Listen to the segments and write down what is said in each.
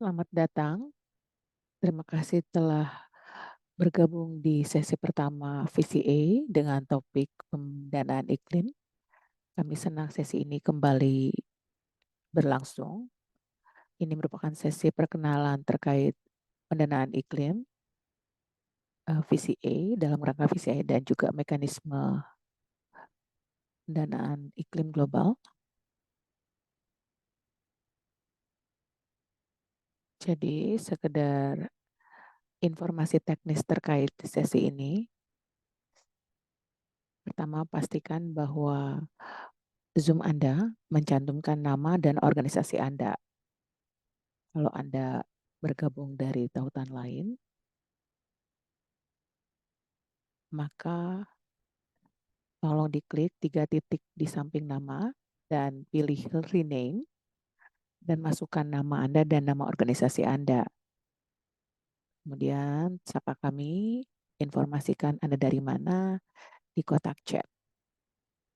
Selamat datang. Terima kasih telah bergabung di sesi pertama VCA dengan topik pendanaan iklim. Kami senang sesi ini kembali berlangsung. Ini merupakan sesi perkenalan terkait pendanaan iklim, VCA, dalam rangka VCA dan juga mekanisme pendanaan iklim global. Jadi sekedar informasi teknis terkait sesi ini. Pertama, pastikan bahwa Zoom Anda mencantumkan nama dan organisasi Anda. Kalau Anda bergabung dari tautan lain, maka tolong diklik 3 titik di samping nama dan pilih rename dan masukkan nama Anda dan nama organisasi Anda. Kemudian sapa kami, informasikan Anda dari mana di kotak chat.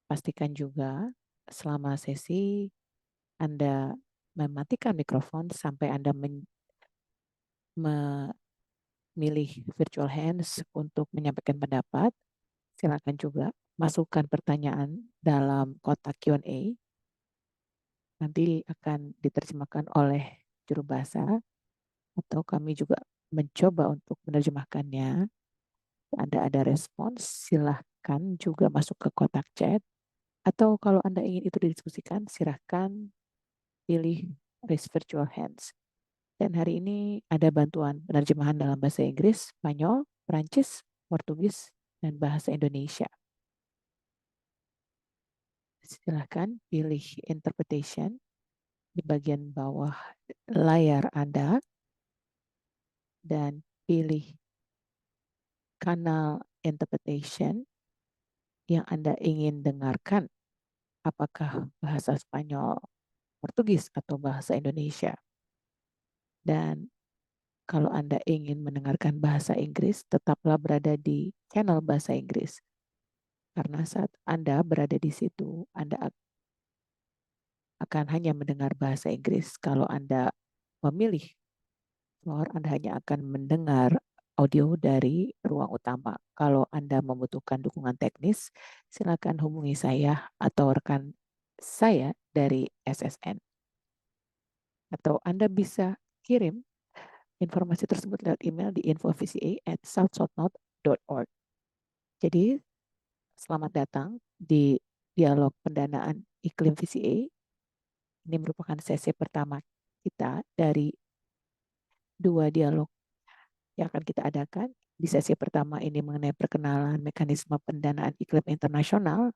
Pastikan juga selama sesi Anda mematikan mikrofon sampai Anda memilih virtual hands untuk menyampaikan pendapat. Silakan juga masukkan pertanyaan dalam kotak Q&A. Nanti akan diterjemahkan oleh juru bahasa atau kami juga mencoba untuk menerjemahkannya. Anda ada respons, silahkan juga masuk ke kotak chat. Atau kalau Anda ingin itu didiskusikan, silahkan pilih raise virtual hands. Dan hari ini ada bantuan penerjemahan dalam bahasa Inggris, Spanyol, Prancis, Portugis, dan bahasa Indonesia. Silahkan pilih interpretation di bagian bawah layar Anda dan pilih kanal interpretation yang Anda ingin dengarkan, apakah bahasa Spanyol, Portugis, atau bahasa Indonesia. Dan kalau Anda ingin mendengarkan bahasa Inggris, tetaplah berada di channel bahasa Inggris. Karena saat Anda berada di situ, Anda akan hanya mendengar bahasa Inggris. Kalau Anda memilih floor, Anda hanya akan mendengar audio dari ruang utama. Kalau Anda membutuhkan dukungan teknis, silakan hubungi saya atau rekan saya dari SSN. Atau Anda bisa kirim informasi tersebut lewat email di infovca@southsouthnorth.org. Jadi, selamat datang di dialog pendanaan iklim VCA. Ini merupakan sesi pertama kita dari 2 dialog yang akan kita adakan. Di sesi pertama ini mengenai perkenalan mekanisme pendanaan iklim internasional,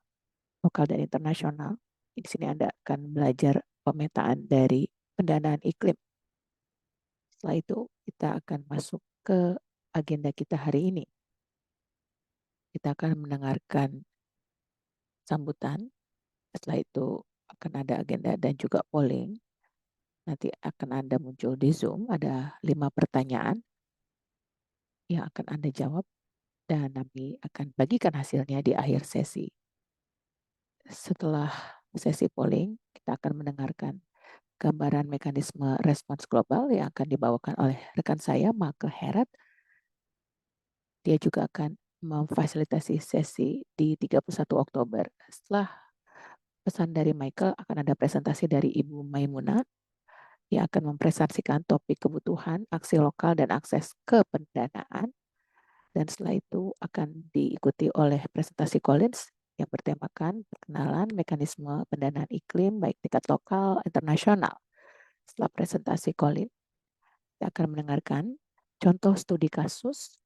lokal dan internasional. Di sini Anda akan belajar pemetaan dari pendanaan iklim. Setelah itu kita akan masuk ke agenda kita hari ini. Kita akan mendengarkan sambutan. Setelah itu akan ada agenda dan juga polling. Nanti akan Anda muncul di Zoom, ada 5 pertanyaan yang akan Anda jawab dan kami akan bagikan hasilnya di akhir sesi. Setelah sesi polling, kita akan mendengarkan gambaran mekanisme respons global yang akan dibawakan oleh rekan saya, Michael Herat. Dia juga akan memfasilitasi sesi di 31 Oktober. Setelah pesan dari Michael, akan ada presentasi dari Ibu Maimunah yang akan mempresentasikan topik kebutuhan, aksi lokal, dan akses ke pendanaan. Dan setelah itu akan diikuti oleh presentasi Collins yang bertemakan perkenalan mekanisme pendanaan iklim baik tingkat lokal, internasional. Setelah presentasi Collins, kita akan mendengarkan contoh studi kasus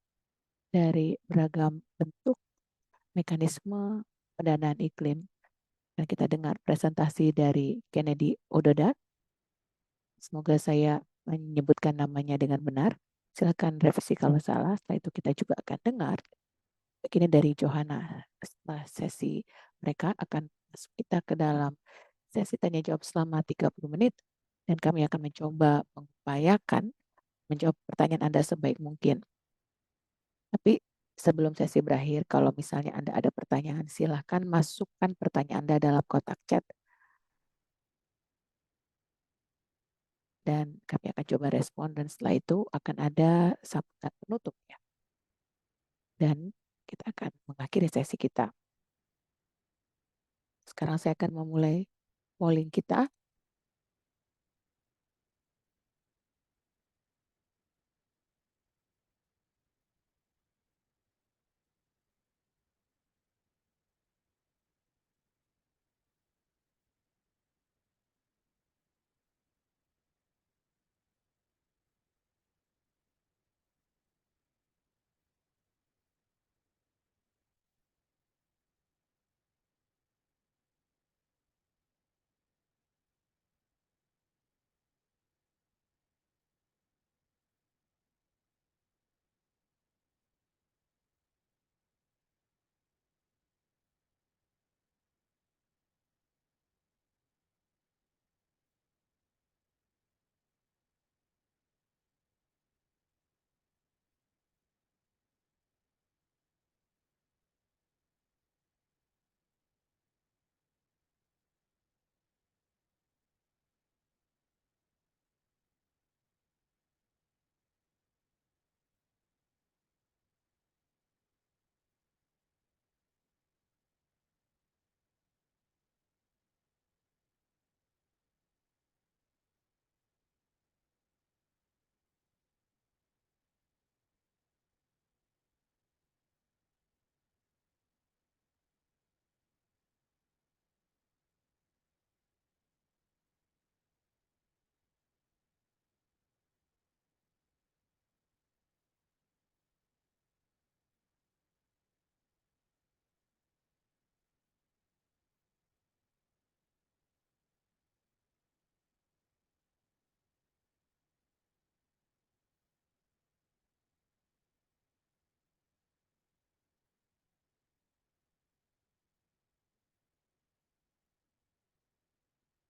dari beragam bentuk mekanisme pendanaan iklim. Dan kita dengar presentasi dari Kennedy Ododa. Semoga saya menyebutkan namanya dengan benar. Silakan revisi kalau salah. Setelah itu kita juga akan dengar begini dari Johanna. Setelah sesi mereka akan masuk kita ke dalam sesi tanya jawab selama 30 menit dan kami akan mencoba mengupayakan menjawab pertanyaan Anda sebaik mungkin. Tapi sebelum sesi berakhir, kalau misalnya Anda ada pertanyaan, silahkan masukkan pertanyaan Anda dalam kotak chat. dan kami akan coba respon dan setelah itu akan ada sambutan penutup ya. Dan kita akan mengakhiri sesi kita. Sekarang saya akan memulai polling kita.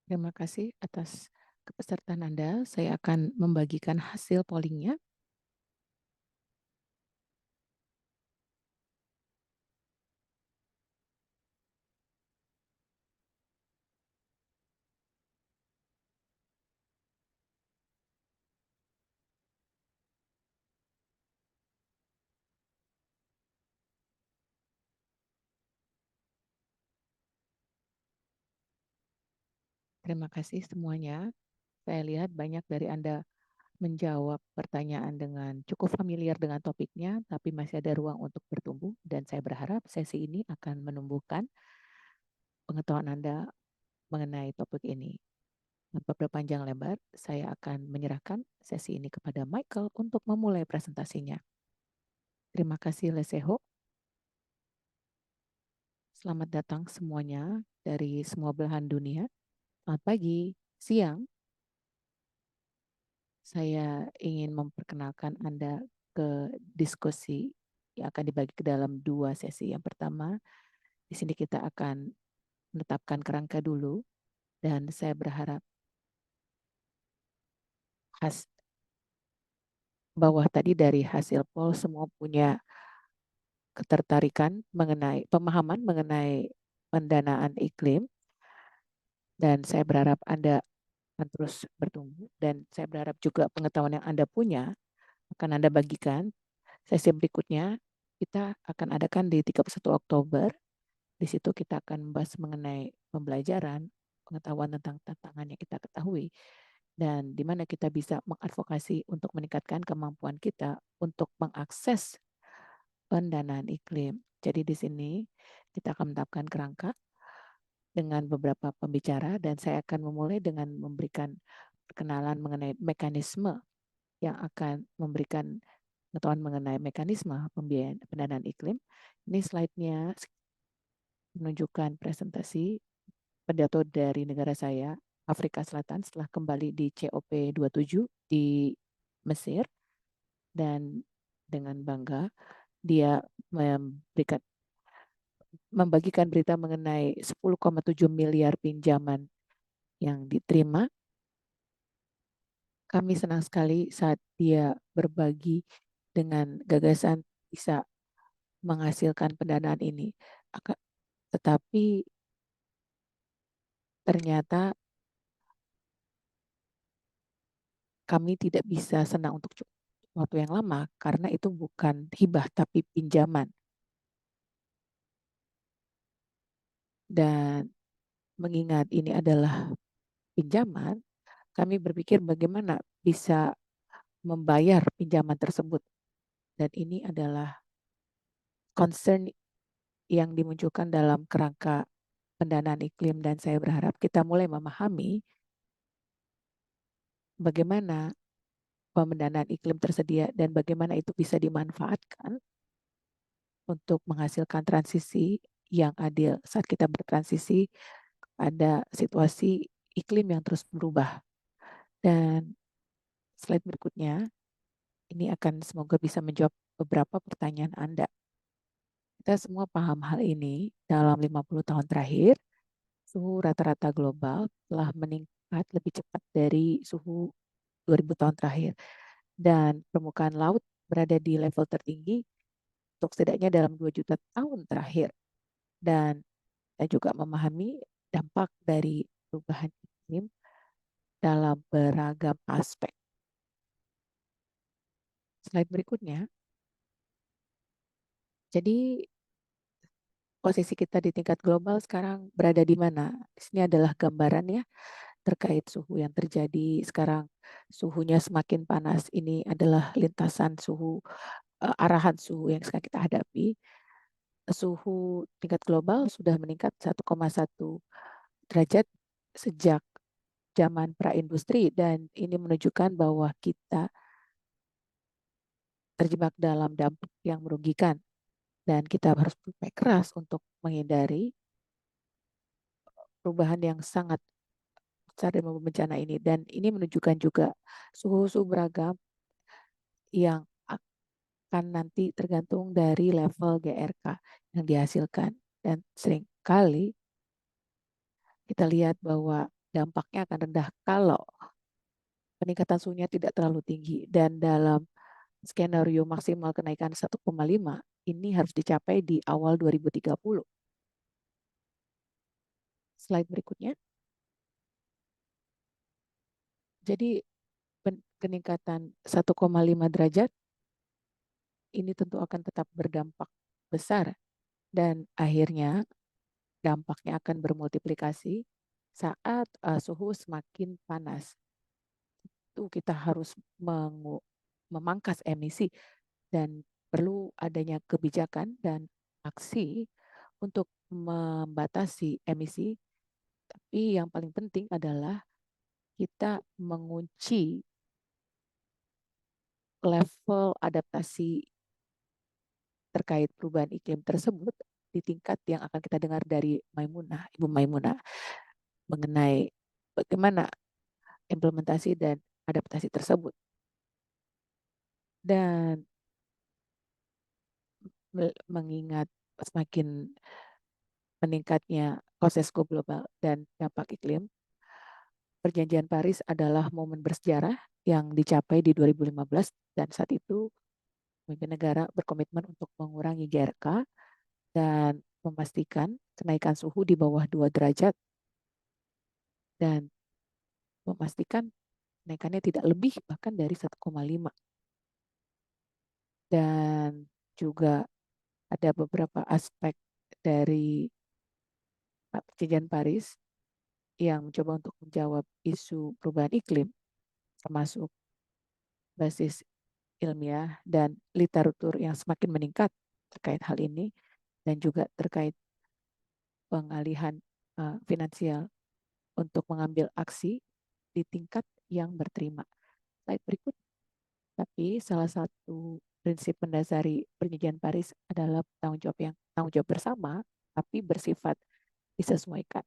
Terima kasih atas kepesertaan Anda. Saya akan membagikan hasil pollingnya. Terima kasih semuanya. Saya lihat banyak dari Anda menjawab pertanyaan dengan cukup familiar dengan topiknya, tapi masih ada ruang untuk bertumbuh. Dan saya berharap sesi ini akan menumbuhkan pengetahuan Anda mengenai topik ini. Tanpa berpanjang lebar, saya akan menyerahkan sesi ini kepada Michael untuk memulai presentasinya. Terima kasih Leseho. Selamat datang semuanya dari semua belahan dunia. Selamat pagi, siang. Saya ingin memperkenalkan Anda ke diskusi yang akan dibagi ke dalam dua sesi. Yang pertama, di sini kita akan menetapkan kerangka dulu, dan saya berharap bahwa tadi dari hasil poll semua punya ketertarikan mengenai pemahaman mengenai pendanaan iklim, dan saya berharap Anda akan terus bertumbuh, dan saya berharap juga pengetahuan yang Anda punya akan Anda bagikan. Sesi berikutnya kita akan adakan di 31 Oktober. Di situ kita akan membahas mengenai pembelajaran, pengetahuan tentang tantangan yang kita ketahui, dan di mana kita bisa mengadvokasi untuk meningkatkan kemampuan kita untuk mengakses pendanaan iklim. Jadi di sini kita akan menetapkan kerangka dengan beberapa pembicara, dan saya akan memulai dengan memberikan perkenalan mengenai mekanisme yang akan memberikan pengetahuan mengenai mekanisme pembiayaan pendanaan iklim. Ini slide-nya menunjukkan presentasi pidato dari negara saya, Afrika Selatan, setelah kembali di COP27 di Mesir, dan dengan bangga dia membagikan berita mengenai 10,7 miliar pinjaman yang diterima. Kami senang sekali saat dia berbagi dengan gagasan bisa menghasilkan pendanaan ini. Tetapi ternyata kami tidak bisa senang untuk waktu yang lama karena itu bukan hibah tapi pinjaman. Dan mengingat ini adalah pinjaman, kami berpikir bagaimana bisa membayar pinjaman tersebut. Dan ini adalah concern yang dimunculkan dalam kerangka pendanaan iklim, dan saya berharap kita mulai memahami bagaimana pendanaan iklim tersedia dan bagaimana itu bisa dimanfaatkan untuk menghasilkan transisi yang adil saat kita bertransisi pada situasi iklim yang terus berubah. Dan slide berikutnya, ini akan semoga bisa menjawab beberapa pertanyaan Anda. Kita semua paham hal ini, dalam 50 tahun terakhir, suhu rata-rata global telah meningkat lebih cepat dari suhu 2000 tahun terakhir. Dan permukaan laut berada di level tertinggi untuk setidaknya dalam 2 juta tahun terakhir. Dan kita juga memahami dampak dari perubahan iklim dalam beragam aspek. Slide berikutnya. Jadi posisi kita di tingkat global sekarang berada di mana? Di sini adalah gambaran ya terkait suhu yang terjadi sekarang. Suhunya semakin panas. Ini adalah lintasan suhu, arahan suhu yang sekarang kita hadapi. Suhu tingkat global sudah meningkat 1,1 derajat sejak zaman praindustri, dan ini menunjukkan bahwa kita terjebak dalam dampak yang merugikan dan kita harus berupaya keras untuk menghindari perubahan yang sangat besar dan bencana ini. Dan ini menunjukkan juga suhu-suhu beragam yang akan nanti tergantung dari level GRK yang dihasilkan. Dan seringkali kita lihat bahwa dampaknya akan rendah kalau peningkatan suhunya tidak terlalu tinggi. Dan dalam skenario maksimal kenaikan 1,5 ini harus dicapai di awal 2030. Slide berikutnya. Jadi peningkatan 1,5 derajat ini tentu akan tetap berdampak besar dan akhirnya dampaknya akan bermultiplikasi saat suhu semakin panas. Itu kita harus memangkas emisi dan perlu adanya kebijakan dan aksi untuk membatasi emisi. Tapi yang paling penting adalah kita mengunci level adaptasi terkait perubahan iklim tersebut di tingkat yang akan kita dengar dari Maimunah, Ibu Maimunah, mengenai bagaimana implementasi dan adaptasi tersebut. Dan mengingat semakin meningkatnya proses global dan dampak iklim, Perjanjian Paris adalah momen bersejarah yang dicapai di 2015, dan saat itu pemimpin negara berkomitmen untuk mengurangi GRK dan memastikan kenaikan suhu di bawah 2 derajat dan memastikan kenaikannya tidak lebih bahkan dari 1,5. Dan juga ada beberapa aspek dari Perjanjian Paris yang mencoba untuk menjawab isu perubahan iklim, termasuk basis ilmiah dan literatur yang semakin meningkat terkait hal ini, dan juga terkait pengalihan finansial untuk mengambil aksi di tingkat yang berterima. Slide berikut. Tapi salah satu prinsip mendasari Perjanjian Paris adalah tanggung jawab bersama, tapi bersifat disesuaikan,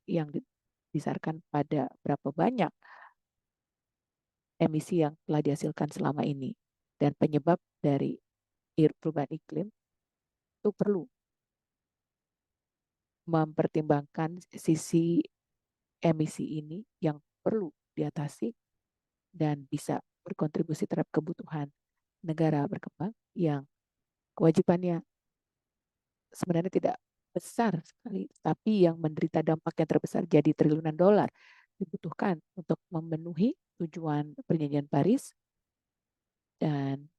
yang didasarkan pada berapa banyak emisi yang telah dihasilkan selama ini, dan penyebab dari perubahan iklim itu perlu mempertimbangkan sisi emisi ini yang perlu diatasi dan bisa berkontribusi terhadap kebutuhan negara berkembang yang kewajibannya sebenarnya tidak besar sekali, tapi yang menderita dampak yang terbesar jadi triliunan dolar dibutuhkan untuk memenuhi tujuan Perjanjian Paris, dan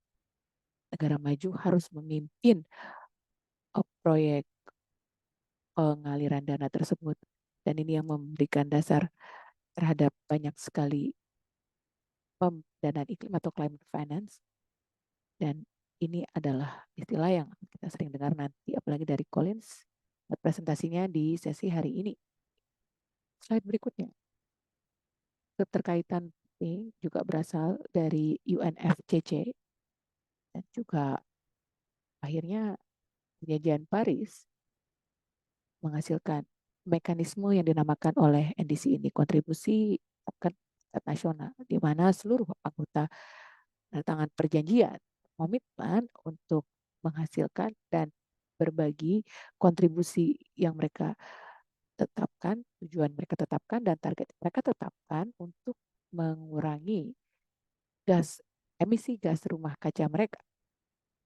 negara maju harus memimpin proyek pengaliran dana tersebut. Dan ini yang memberikan dasar terhadap banyak sekali pendanaan iklim atau climate finance. Dan ini adalah istilah yang kita sering dengar nanti, apalagi dari Collins, presentasinya di sesi hari ini. Slide berikutnya. Keterkaitan ini juga berasal dari UNFCCC dan juga akhirnya Perjanjian Paris menghasilkan mekanisme yang dinamakan oleh NDC ini, kontribusi nasional, di mana seluruh anggota tangan perjanjian komitmen untuk menghasilkan dan berbagi kontribusi yang mereka tetapkan, tujuan mereka tetapkan, dan target mereka tetapkan untuk mengurangi emisi gas rumah kaca mereka.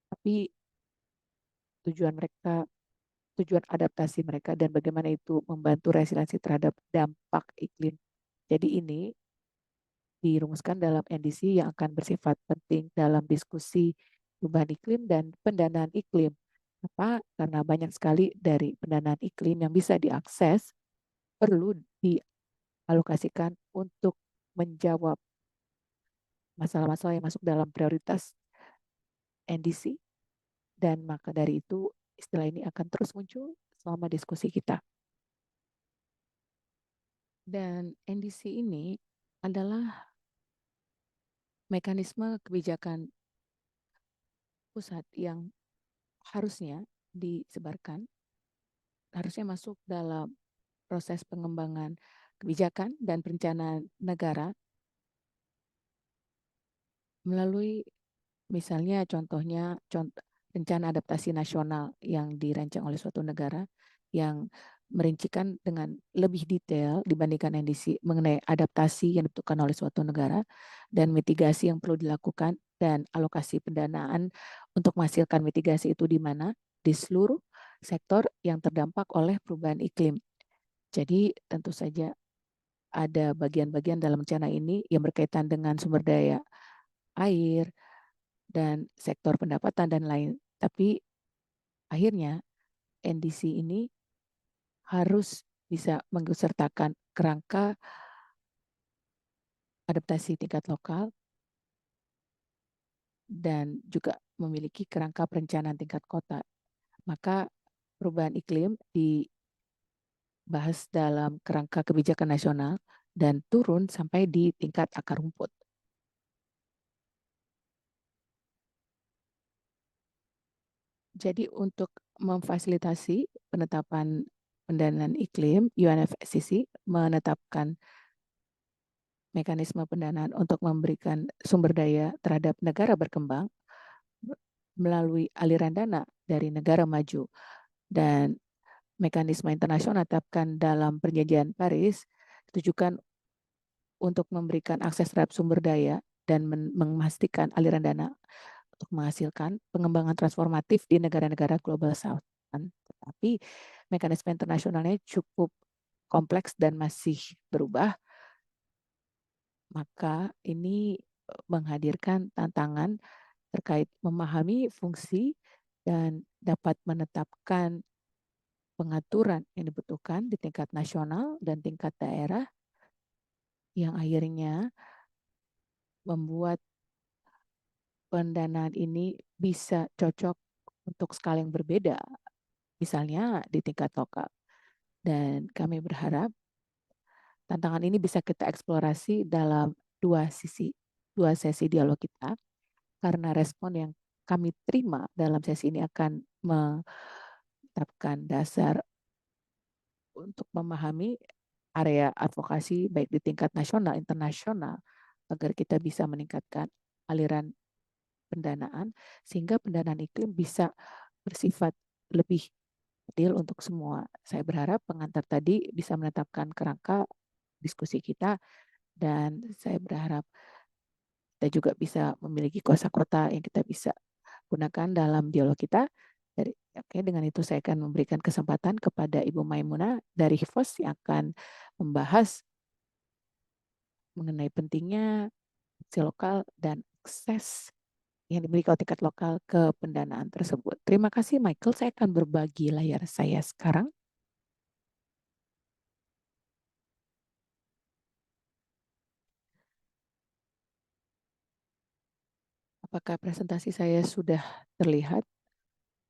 Tapi tujuan adaptasi mereka dan bagaimana itu membantu resiliensi terhadap dampak iklim. Jadi ini dirumuskan dalam NDC yang akan bersifat penting dalam diskusi perubahan iklim dan pendanaan iklim. Apa? Karena banyak sekali dari pendanaan iklim yang bisa diakses perlu dialokasikan untuk menjawab masalah-masalah yang masuk dalam prioritas NDC, dan maka dari itu istilah ini akan terus muncul selama diskusi kita. Dan NDC ini adalah mekanisme kebijakan pusat yang harusnya disebarkan, harusnya masuk dalam proses pengembangan kebijakan dan perencanaan negara melalui misalnya contohnya rencana adaptasi nasional yang dirancang oleh suatu negara yang merincikan dengan lebih detail dibandingkan NDC mengenai adaptasi yang dibutuhkan oleh suatu negara dan mitigasi yang perlu dilakukan dan alokasi pendanaan untuk menghasilkan mitigasi itu di mana, di seluruh sektor yang terdampak oleh perubahan iklim. Jadi tentu saja ada bagian-bagian dalam rencana ini yang berkaitan dengan sumber daya air, dan sektor pendapatan dan lain. Tapi akhirnya NDC ini harus bisa mengsertakan kerangka adaptasi tingkat lokal dan juga memiliki kerangka perencanaan tingkat kota. Maka perubahan iklim dibahas dalam kerangka kebijakan nasional dan turun sampai di tingkat akar rumput. Jadi untuk memfasilitasi penetapan pendanaan iklim, UNFCCC menetapkan mekanisme pendanaan untuk memberikan sumber daya terhadap negara berkembang melalui aliran dana dari negara maju, dan mekanisme internasional ditetapkan dalam Perjanjian Paris ditujukan untuk memberikan akses terhadap sumber daya dan memastikan aliran dana untuk menghasilkan pengembangan transformatif di negara-negara Global South. Tetapi mekanisme internasionalnya cukup kompleks dan masih berubah, maka ini menghadirkan tantangan terkait memahami fungsi dan dapat menetapkan pengaturan yang dibutuhkan di tingkat nasional dan tingkat daerah yang akhirnya membuat pendanaan ini bisa cocok untuk skala yang berbeda, misalnya di tingkat lokal. Dan kami berharap tantangan ini bisa kita eksplorasi dalam dua sesi dialog kita, karena respon yang kami terima dalam sesi ini akan menetapkan dasar untuk memahami area advokasi baik di tingkat nasional, internasional, agar kita bisa meningkatkan aliran pendanaan sehingga pendanaan iklim bisa bersifat lebih adil untuk semua. Saya berharap pengantar tadi bisa menetapkan kerangka diskusi kita, dan saya berharap kita juga bisa memiliki kosakata yang kita bisa gunakan dalam dialog kita. Oke, dengan itu saya akan memberikan kesempatan kepada Ibu Maimuna dari HIFOS yang akan membahas mengenai pentingnya aksi lokal dan akses yang dimiliki oleh tingkat lokal ke pendanaan tersebut. Terima kasih Michael, saya akan berbagi layar saya sekarang. Apakah presentasi saya sudah terlihat?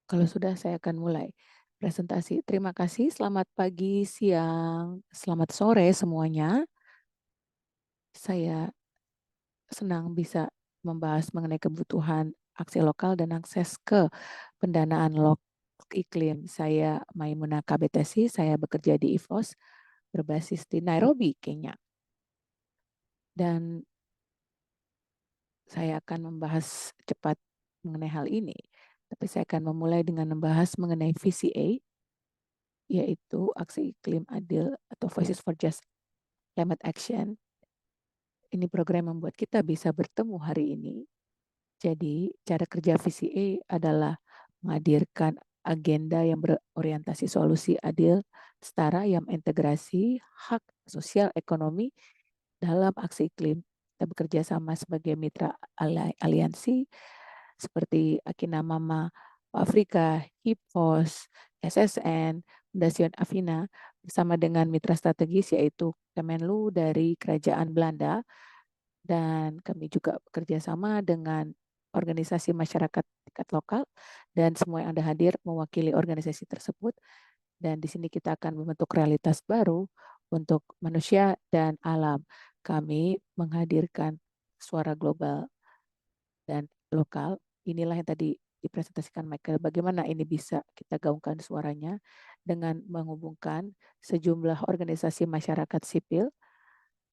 Kalau sudah, saya akan mulai presentasi. Terima kasih, selamat pagi, siang, selamat sore semuanya. Saya senang bisa membahas mengenai kebutuhan aksi lokal dan akses ke pendanaan iklim. Saya Maimunah Kabetesi, saya bekerja di IFOS, berbasis di Nairobi, Kenya. Dan saya akan membahas cepat mengenai hal ini. Tapi saya akan memulai dengan membahas mengenai VCA, yaitu Aksi Iklim Adil atau Voices for Just Climate Action. Ini program yang membuat kita bisa bertemu hari ini. Jadi, cara kerja VCA adalah menghadirkan agenda yang berorientasi solusi adil, setara, yang integrasi hak sosial ekonomi dalam aksi iklim. Kita bekerja sama sebagai mitra aliansi seperti Akina Mama Afrika, HIPOS, SSN, Fundación Afina, bersama dengan mitra strategis yaitu Kemenlu dari Kerajaan Belanda, dan kami juga bekerja sama dengan organisasi masyarakat tingkat lokal, dan semua yang Anda hadir mewakili organisasi tersebut. Dan di sini kita akan membentuk realitas baru untuk manusia dan alam. Kami menghadirkan suara global dan lokal. Inilah yang tadi dipresentasikan Michael, bagaimana ini bisa kita gaungkan suaranya dengan menghubungkan sejumlah organisasi masyarakat sipil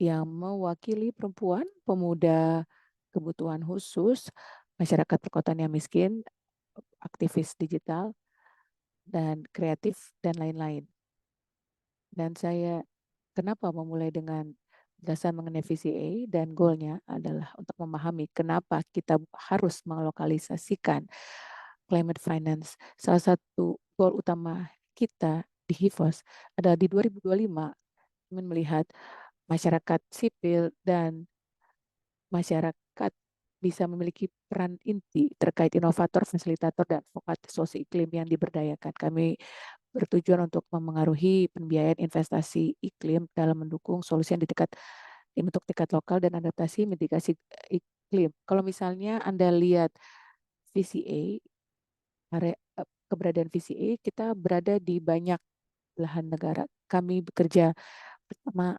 yang mewakili perempuan, pemuda, kebutuhan khusus, masyarakat perkotaan yang miskin, aktivis digital, dan kreatif, dan lain-lain. Dan saya kenapa memulai dengan penjelasan mengenai VCA dan goalnya adalah untuk memahami kenapa kita harus melokalisasikan climate finance. Salah satu goal utama kita di HIFOS adalah di 2025 ingin melihat masyarakat sipil dan masyarakat bisa memiliki peran inti terkait inovator, fasilitator, dan advokat sosial iklim yang diberdayakan. Kami bertujuan untuk memengaruhi pembiayaan investasi iklim dalam mendukung solusi yang untuk tingkat lokal dan adaptasi mitigasi iklim. Kalau misalnya Anda lihat VCA, keberadaan VCA, kita berada di banyak belahan negara. Kami bekerja bersama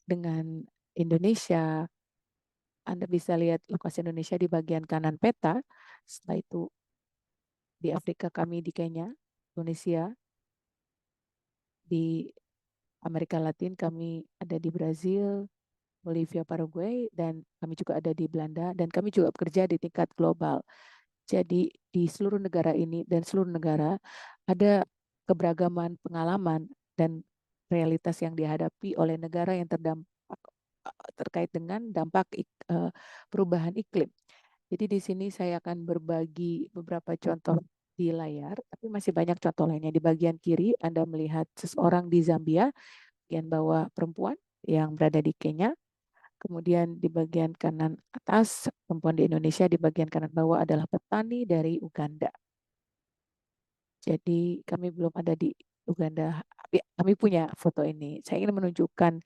dengan Indonesia. Anda bisa lihat lokasi Indonesia di bagian kanan peta. Setelah itu di Afrika kami di Kenya, Indonesia, di Amerika Latin kami ada di Brazil, Bolivia, Paraguay, dan kami juga ada di Belanda, dan kami juga bekerja di tingkat global. Jadi di seluruh negara ini dan seluruh negara ada keberagaman pengalaman dan realitas yang dihadapi oleh negara yang terdampak terkait dengan dampak perubahan iklim. Jadi di sini saya akan berbagi beberapa contoh di layar, tapi masih banyak contoh lainnya. Di bagian kiri Anda melihat seseorang di Zambia, bagian bawah perempuan yang berada di Kenya, kemudian di bagian kanan atas perempuan di Indonesia, di bagian kanan bawah adalah petani dari Uganda. Jadi kami belum ada di Uganda, kami punya foto ini. Saya ingin menunjukkan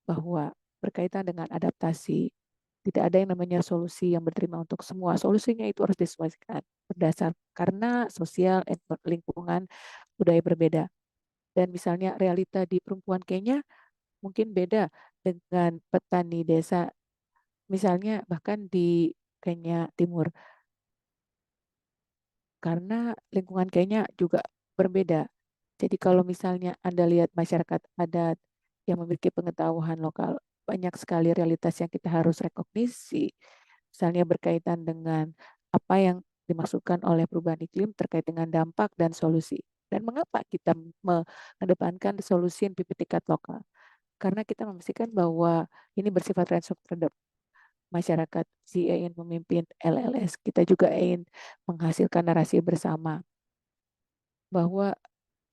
bahwa berkaitan dengan adaptasi, tidak ada yang namanya solusi yang berterima untuk semua. Solusinya itu harus disesuaikan berdasar karena sosial, lingkungan, budaya berbeda. Dan misalnya realita di perempuan Kenya mungkin beda dengan petani desa, misalnya bahkan di Kenya Timur. Karena lingkungan Kenya juga berbeda. Jadi kalau misalnya Anda lihat masyarakat adat yang memiliki pengetahuan lokal, banyak sekali realitas yang kita harus rekognisi. Misalnya berkaitan dengan apa yang dimaksudkan oleh perubahan iklim terkait dengan dampak dan solusi. Dan mengapa kita mengedepankan solusi yang tingkat lokal? Karena kita memastikan bahwa ini bersifat ransom terhadap masyarakat. Si ingin memimpin LLS, kita juga ingin menghasilkan narasi bersama bahwa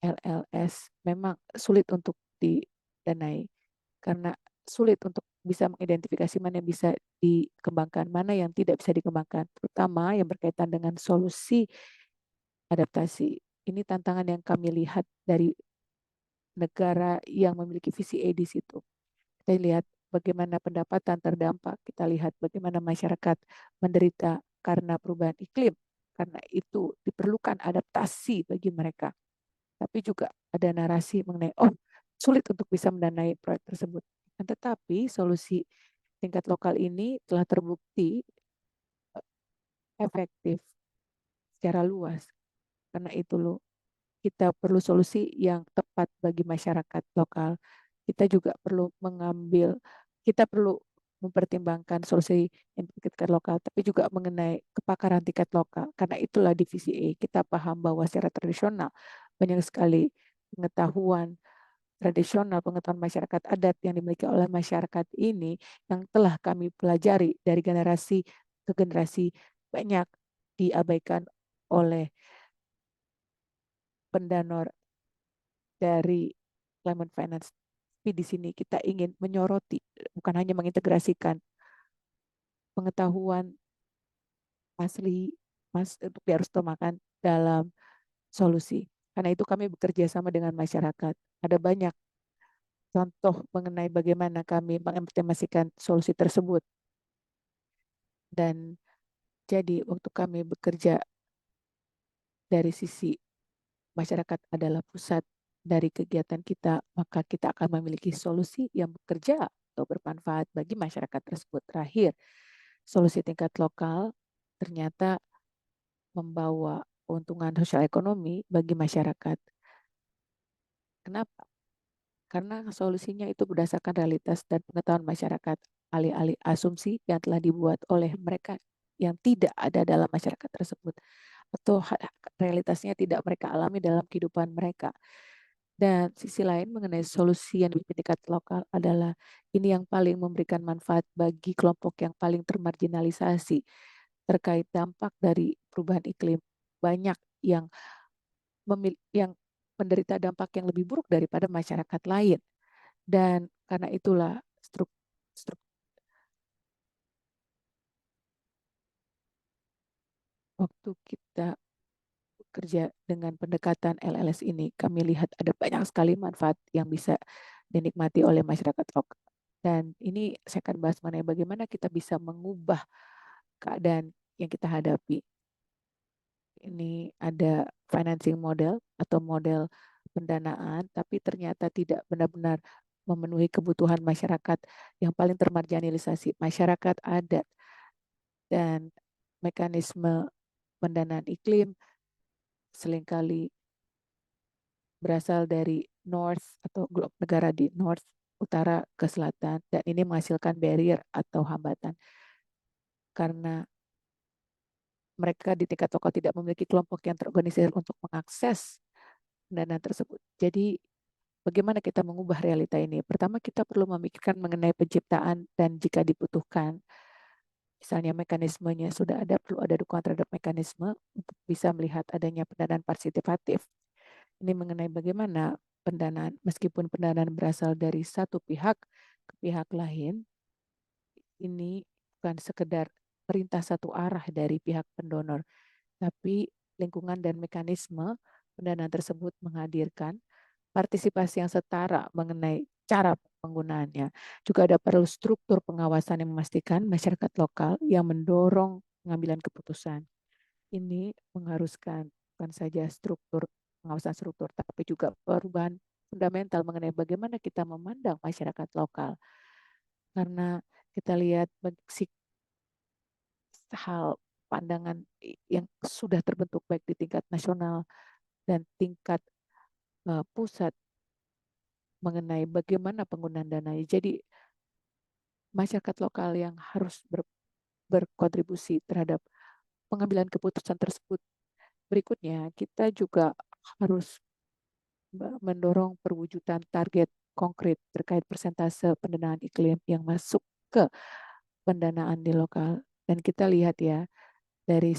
LLS memang sulit untuk didanai karena sulit untuk bisa mengidentifikasi mana yang bisa dikembangkan, mana yang tidak bisa dikembangkan, terutama yang berkaitan dengan solusi adaptasi. Ini tantangan yang kami lihat dari negara yang memiliki VCA di situ. Kita lihat bagaimana pendapatan terdampak, kita lihat bagaimana masyarakat menderita karena perubahan iklim, karena itu diperlukan adaptasi bagi mereka. Tapi juga ada narasi mengenai, sulit untuk bisa mendanai proyek tersebut. Tetapi solusi tingkat lokal ini telah terbukti efektif secara luas. Karena itu loh, kita perlu solusi yang tepat bagi masyarakat lokal. Kita juga perlu kita perlu mempertimbangkan solusi yang tingkat lokal, tapi juga mengenai kepakaran tingkat lokal. Karena itulah divisi E. Kita paham bahwa secara tradisional banyak sekali pengetahuan tradisional, pengetahuan masyarakat adat yang dimiliki oleh masyarakat ini yang telah kami pelajari dari generasi ke generasi banyak diabaikan oleh pendonor dari Climate Finance. Tapi di sini kita ingin menyoroti, bukan hanya mengintegrasikan pengetahuan asli untuk diharuskan dalam solusi. Karena itu kami bekerja sama dengan masyarakat. Ada banyak contoh mengenai bagaimana kami mengimplementasikan solusi tersebut. Dan jadi waktu kami bekerja dari sisi masyarakat adalah pusat dari kegiatan kita, maka kita akan memiliki solusi yang bekerja atau bermanfaat bagi masyarakat tersebut. Terakhir, solusi tingkat lokal ternyata membawa keuntungan sosial ekonomi bagi masyarakat. Kenapa? Karena solusinya itu berdasarkan realitas dan pengetahuan masyarakat, alih-alih asumsi yang telah dibuat oleh mereka yang tidak ada dalam masyarakat tersebut, atau realitasnya tidak mereka alami dalam kehidupan mereka. Dan sisi lain mengenai solusi yang di tingkat lokal adalah ini yang paling memberikan manfaat bagi kelompok yang paling termarginalisasi terkait dampak dari perubahan iklim. Banyak yang menderita dampak yang lebih buruk daripada masyarakat lain. Dan karena itulah waktu kita bekerja dengan pendekatan LLS ini, kami lihat ada banyak sekali manfaat yang bisa dinikmati oleh masyarakat lokal. Dan ini saya akan bahas mengenai bagaimana kita bisa mengubah keadaan yang kita hadapi. Ini ada financing model atau model pendanaan, tapi ternyata tidak benar-benar memenuhi kebutuhan masyarakat yang paling termarginalisasi, masyarakat adat, dan mekanisme pendanaan iklim seringkali berasal dari north atau negara di north, utara ke selatan, dan ini menghasilkan barrier atau hambatan karena mereka di tingkat lokal tidak memiliki kelompok yang terorganisir untuk mengakses pendanaan tersebut. Jadi bagaimana kita mengubah realita ini? Pertama, kita perlu memikirkan mengenai penciptaan dan jika dibutuhkan, misalnya mekanismenya sudah ada, perlu ada dukungan terhadap mekanisme untuk bisa melihat adanya pendanaan partisipatif. Ini mengenai bagaimana pendanaan, meskipun pendanaan berasal dari satu pihak ke pihak lain, ini bukan sekedar perintah satu arah dari pihak pendonor, tapi lingkungan dan mekanisme pendanaan tersebut menghadirkan partisipasi yang setara mengenai cara penggunaannya. Juga ada perlu struktur pengawasan yang memastikan masyarakat lokal yang mendorong pengambilan keputusan. Ini mengharuskan bukan saja pengawasan struktur, tapi juga perubahan fundamental mengenai bagaimana kita memandang masyarakat lokal. Karena kita lihat hal pandangan yang sudah terbentuk baik di tingkat nasional dan tingkat pusat mengenai bagaimana penggunaan dana. Jadi masyarakat lokal yang harus berkontribusi terhadap pengambilan keputusan tersebut. Berikutnya, kita juga harus mendorong perwujudan target konkret terkait persentase pendanaan iklim yang masuk ke pendanaan di lokal. Dan kita lihat ya, dari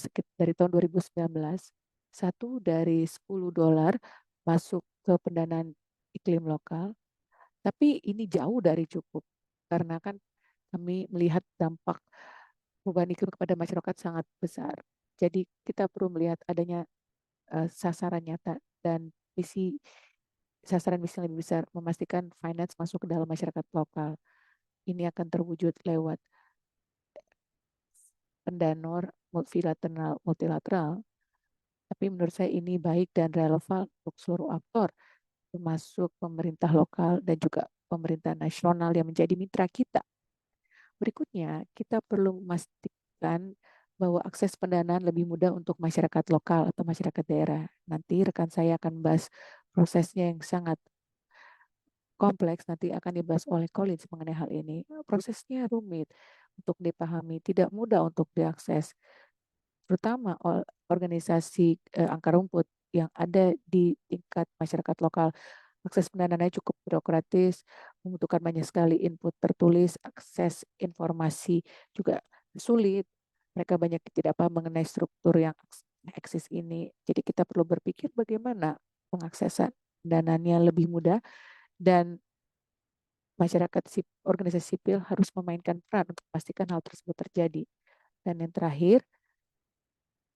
tahun 2019, 1 dari $10 masuk ke pendanaan iklim lokal, Tapi ini jauh dari cukup karena kan kami melihat dampak perubahan iklim kepada masyarakat sangat besar. Jadi kita perlu melihat adanya sasaran nyata dan misi sasaran misi yang lebih besar, memastikan finance masuk ke dalam masyarakat lokal. Ini akan terwujud lewat pendonor multilateral. Tapi menurut saya ini baik dan relevan untuk seluruh aktor, termasuk pemerintah lokal dan juga pemerintah nasional yang menjadi mitra kita. Berikutnya, kita perlu memastikan bahwa akses pendanaan lebih mudah untuk masyarakat lokal atau masyarakat daerah. Nanti rekan saya akan membahas prosesnya yang sangat kompleks, nanti akan dibahas oleh Collins mengenai hal ini. Prosesnya rumit untuk dipahami, tidak mudah untuk diakses, terutama organisasi angka rumput yang ada di tingkat masyarakat lokal. Akses pendanaannya cukup birokratis, membutuhkan banyak sekali input tertulis, akses informasi juga sulit. Mereka banyak tidak paham mengenai struktur yang eksis ini. Jadi kita perlu berpikir bagaimana pengaksesan dananya lebih mudah dan masyarakat organisasi sipil harus memainkan peran untuk memastikan hal tersebut terjadi. Dan yang terakhir,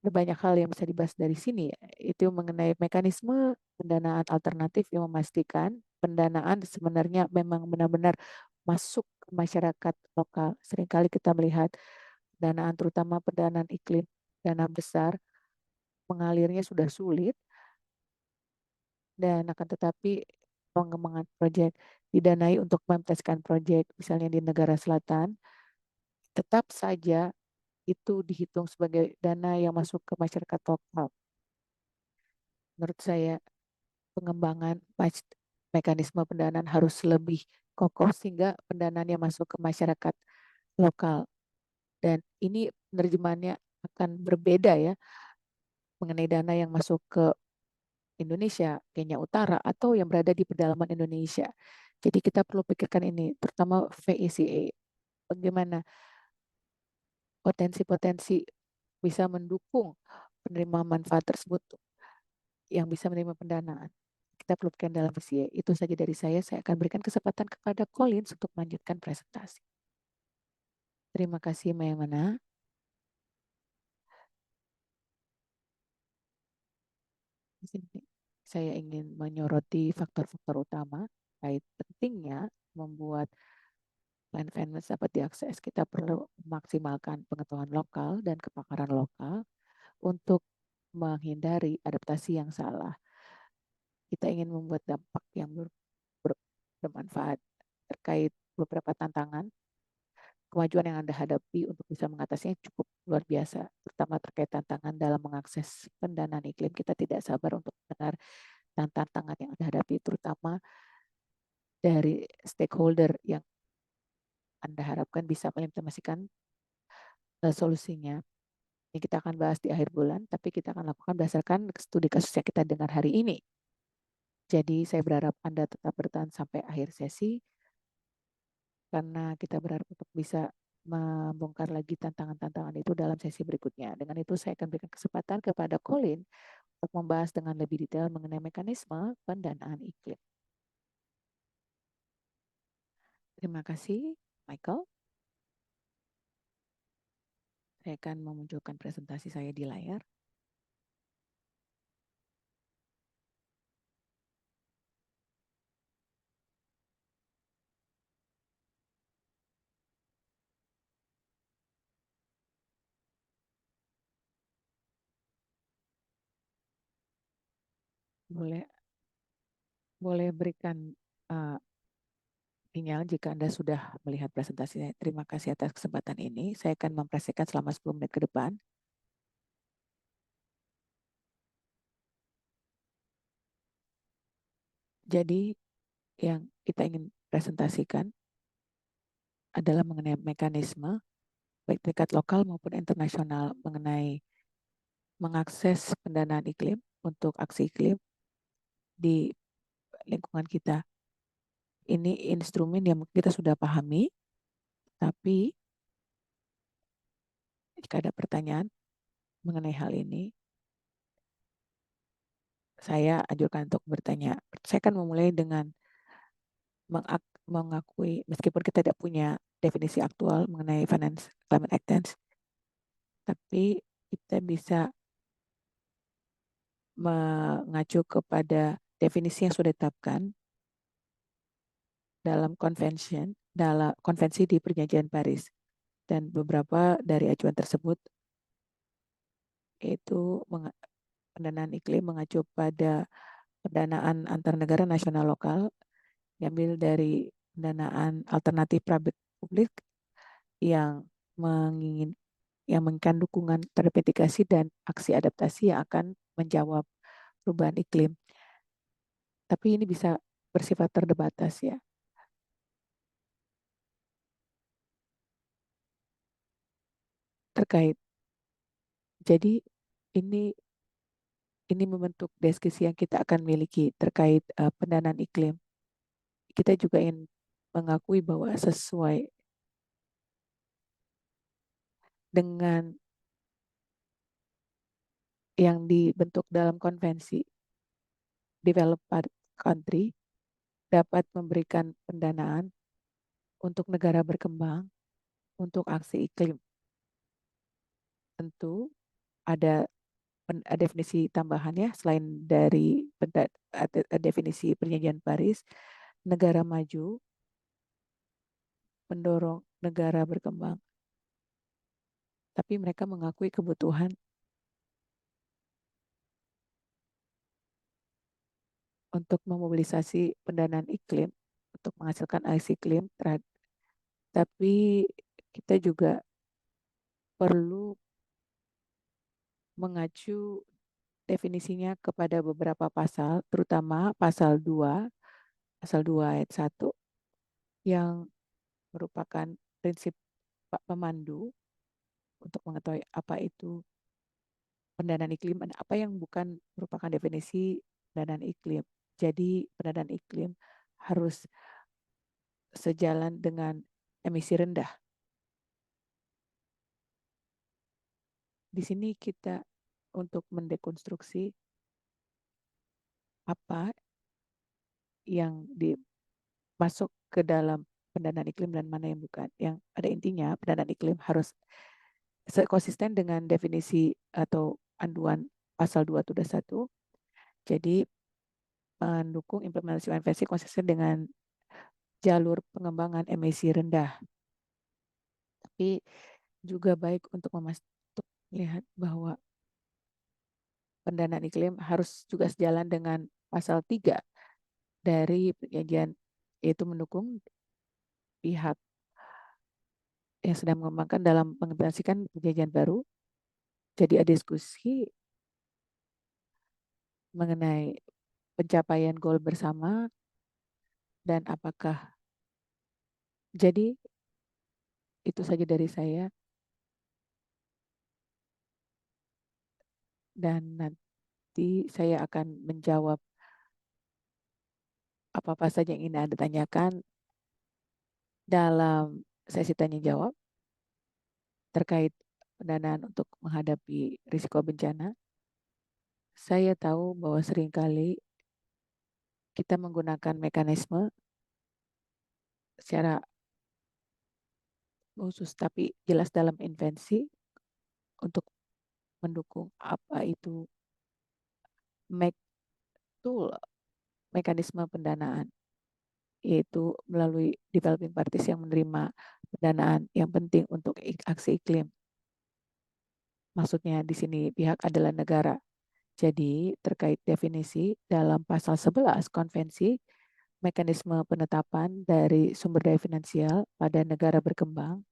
ada banyak hal yang bisa dibahas dari sini, itu mengenai mekanisme pendanaan alternatif yang memastikan pendanaan sebenarnya memang benar-benar masuk ke masyarakat lokal. Seringkali kita melihat pendanaan, terutama pendanaan iklim, dana besar, mengalirnya sudah sulit, dan akan tetapi pengembangan proyek didanai untuk menuntaskan proyek, misalnya di negara selatan, tetap saja itu dihitung sebagai dana yang masuk ke masyarakat lokal. Menurut saya, pengembangan mekanisme pendanaan harus lebih kokoh sehingga pendanaan yang masuk ke masyarakat lokal. Dan ini penerjemahannya akan berbeda ya mengenai dana yang masuk ke Indonesia, Kenya Utara, atau yang berada di pedalaman Indonesia. Jadi kita perlu pikirkan ini, terutama VECA. Bagaimana potensi-potensi bisa mendukung penerima manfaat tersebut yang bisa menerima pendanaan. Kita perlu pikirkan dalam VECA. Itu saja dari saya akan berikan kesempatan kepada Collins untuk melanjutkan presentasi. Terima kasih, Maimana. Di sini saya ingin menyoroti faktor-faktor utama terkait pentingnya membuat plan finance dapat diakses. Kita perlu memaksimalkan pengetahuan lokal dan kepakaran lokal untuk menghindari adaptasi yang salah. Kita ingin membuat dampak yang bermanfaat terkait beberapa tantangan, kemajuan yang Anda hadapi untuk bisa mengatasinya cukup luar biasa, terutama terkait tantangan dalam mengakses pendanaan iklim. Kita tidak sabar untuk mendengar tantangan yang Anda hadapi, terutama dari stakeholder yang Anda harapkan bisa mengimplementasikan solusinya. Ini kita akan bahas di akhir bulan, tapi kita akan lakukan berdasarkan studi kasus yang kita dengar hari ini. Jadi saya berharap Anda tetap bertahan sampai akhir sesi, karena kita berharap untuk bisa membongkar lagi tantangan-tantangan itu dalam sesi berikutnya. Dengan itu saya akan berikan kesempatan kepada Colin untuk membahas dengan lebih detail mengenai mekanisme pendanaan iklim. Terima kasih, Michael. Saya akan memunculkan presentasi saya di layar. Boleh boleh berikan uh, sinyal jika Anda sudah melihat presentasi saya. Terima kasih atas kesempatan ini. Saya akan mempresentasikan selama 10 menit ke depan. Jadi yang kita ingin presentasikan adalah mengenai mekanisme baik tingkat lokal maupun internasional mengenai mengakses pendanaan iklim untuk aksi iklim di lingkungan kita. Ini instrumen yang kita sudah pahami, tapi jika ada pertanyaan mengenai hal ini, saya anjurkan untuk bertanya. Saya akan memulai dengan mengakui, meskipun kita tidak punya definisi aktual mengenai finance climate actions, tapi kita bisa mengacu kepada definisi yang sudah ditetapkan dalam konvensi di Perjanjian Paris. Dan beberapa dari acuan tersebut yaitu pendanaan iklim mengacu pada pendanaan antar negara nasional lokal, diambil dari pendanaan alternatif private publik yang menginginkan dukungan terhadap mitigasi dan aksi adaptasi yang akan menjawab perubahan iklim. Tapi ini bisa bersifat terbatas ya. Terkait. Jadi ini membentuk diskusi yang kita akan miliki terkait pendanaan iklim. Kita juga ingin mengakui bahwa sesuai dengan yang dibentuk dalam konvensi, developed country dapat memberikan pendanaan untuk negara berkembang untuk aksi iklim. Tentu ada definisi tambahan ya, selain dari definisi Perjanjian Paris, negara maju mendorong negara berkembang, tapi mereka mengakui kebutuhan untuk memobilisasi pendanaan iklim untuk menghasilkan aksi iklim, tapi kita juga perlu mengacu definisinya kepada beberapa pasal, terutama pasal 2 ayat 1 yang merupakan prinsip pemandu untuk mengetahui apa itu pendanaan iklim dan apa yang bukan merupakan definisi pendanaan iklim. Jadi pendanaan iklim harus sejalan dengan emisi rendah. Di sini kita untuk mendekonstruksi apa yang masuk ke dalam pendanaan iklim dan mana yang bukan. Yang pada intinya pendanaan iklim harus konsisten dengan definisi atau panduan pasal 2.1. Jadi mendukung implementasi UNVC konsisten dengan jalur pengembangan emisi rendah. Tapi juga baik untuk melihat bahwa pendanaan iklim harus juga sejalan dengan pasal 3 dari perjanjian, yaitu mendukung pihak yang sedang mengembangkan dalam mengimplementasikan perjanjian baru. Jadi ada diskusi mengenai pencapaian goal bersama dan apakah. Jadi itu saja dari saya, dan nanti saya akan menjawab apa-apa saja yang ingin Anda tanyakan dalam sesi tanya jawab terkait pendanaan untuk menghadapi risiko bencana. Saya tahu bahwa seringkali kita menggunakan mekanisme secara khusus, tapi jelas dalam invensi untuk mendukung apa itu mekanisme pendanaan, yaitu melalui developing parties yang menerima pendanaan yang penting untuk aksi iklim. Maksudnya di sini pihak adalah negara. Jadi terkait definisi dalam pasal 11 konvensi, mekanisme penetapan dari sumber daya finansial pada negara berkembang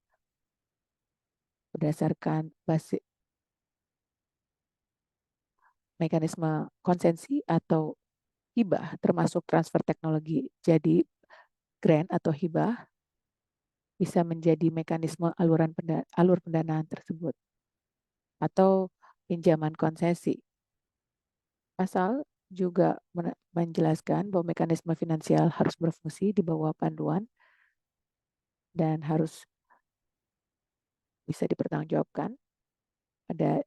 berdasarkan basis mekanisme konsensi atau hibah termasuk transfer teknologi. Jadi grant atau hibah bisa menjadi mekanisme alur pendanaan tersebut atau pinjaman konsesi. Pasal juga menjelaskan bahwa mekanisme finansial harus berfungsi di bawah panduan dan harus bisa dipertanggungjawabkan pada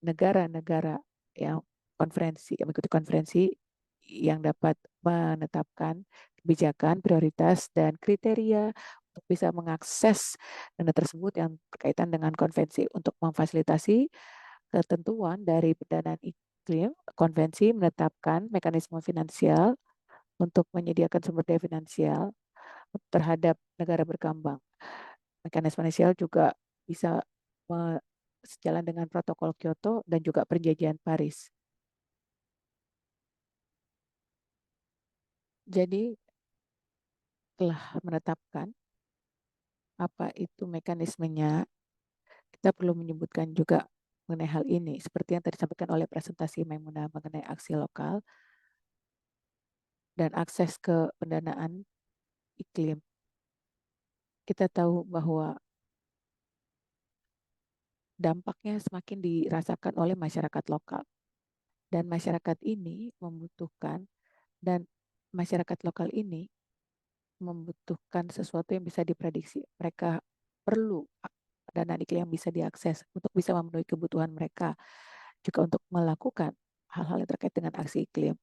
negara-negara yang mengikuti konferensi yang dapat menetapkan kebijakan, prioritas, dan kriteria untuk bisa mengakses dana tersebut yang berkaitan dengan konvensi untuk memfasilitasi ketentuan dari pendanaan iklim. Konvensi menetapkan mekanisme finansial untuk menyediakan sumber daya finansial terhadap negara berkembang. Mekanisme finansial juga bisa sejalan dengan protokol Kyoto dan juga perjanjian Paris. Jadi telah menetapkan apa itu mekanismenya, kita perlu menyebutkan juga mengenai hal ini. Seperti yang tadi disampaikan oleh presentasi Maimunah mengenai aksi lokal dan akses ke pendanaan iklim. Kita tahu bahwa dampaknya semakin dirasakan oleh masyarakat lokal. Dan masyarakat ini membutuhkan, dan masyarakat lokal ini membutuhkan sesuatu yang bisa diprediksi. Mereka perlu dana iklim yang bisa diakses untuk bisa memenuhi kebutuhan mereka, juga untuk melakukan hal-hal yang terkait dengan aksi iklim.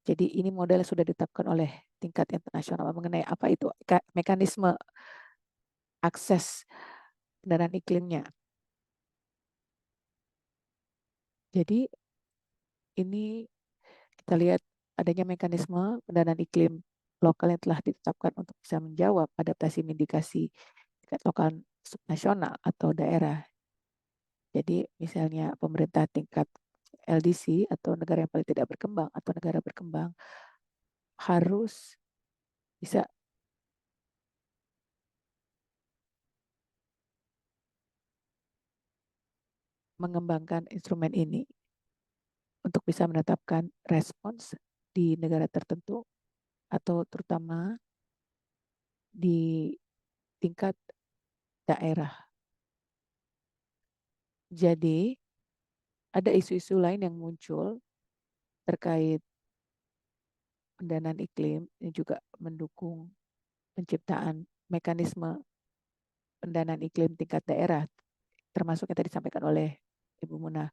Jadi ini model sudah ditetapkan oleh tingkat internasional mengenai apa itu mekanisme akses pendanaan iklimnya. Jadi ini kita lihat adanya mekanisme pendanaan iklim lokal yang telah ditetapkan untuk bisa menjawab adaptasi mitigasi tingkat lokal subnasional atau daerah. Jadi misalnya pemerintah tingkat LDC atau negara yang paling tidak berkembang atau negara berkembang harus bisa mengembangkan instrumen ini untuk bisa menetapkan respons di negara tertentu atau terutama di tingkat daerah. Jadi ada isu-isu lain yang muncul terkait pendanaan iklim yang juga mendukung penciptaan mekanisme pendanaan iklim tingkat daerah, termasuk yang tadi disampaikan oleh Ibu Munah,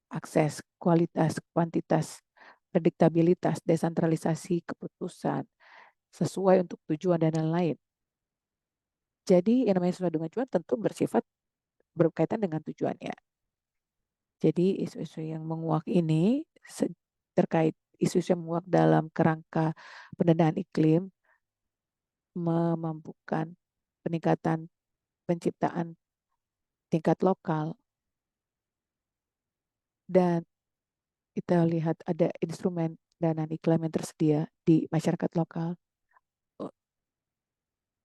akses, kualitas, kuantitas, prediktabilitas, desentralisasi keputusan, sesuai untuk tujuan dan lain-lain. Jadi yang namanya sesuai dengan tujuan tentu bersifat berkaitan dengan tujuannya. Jadi isu-isu yang menguak ini terkait isu-isu yang menguak dalam kerangka pendanaan iklim memampukan peningkatan penciptaan tingkat lokal, dan kita lihat ada instrumen dana iklim yang tersedia di masyarakat lokal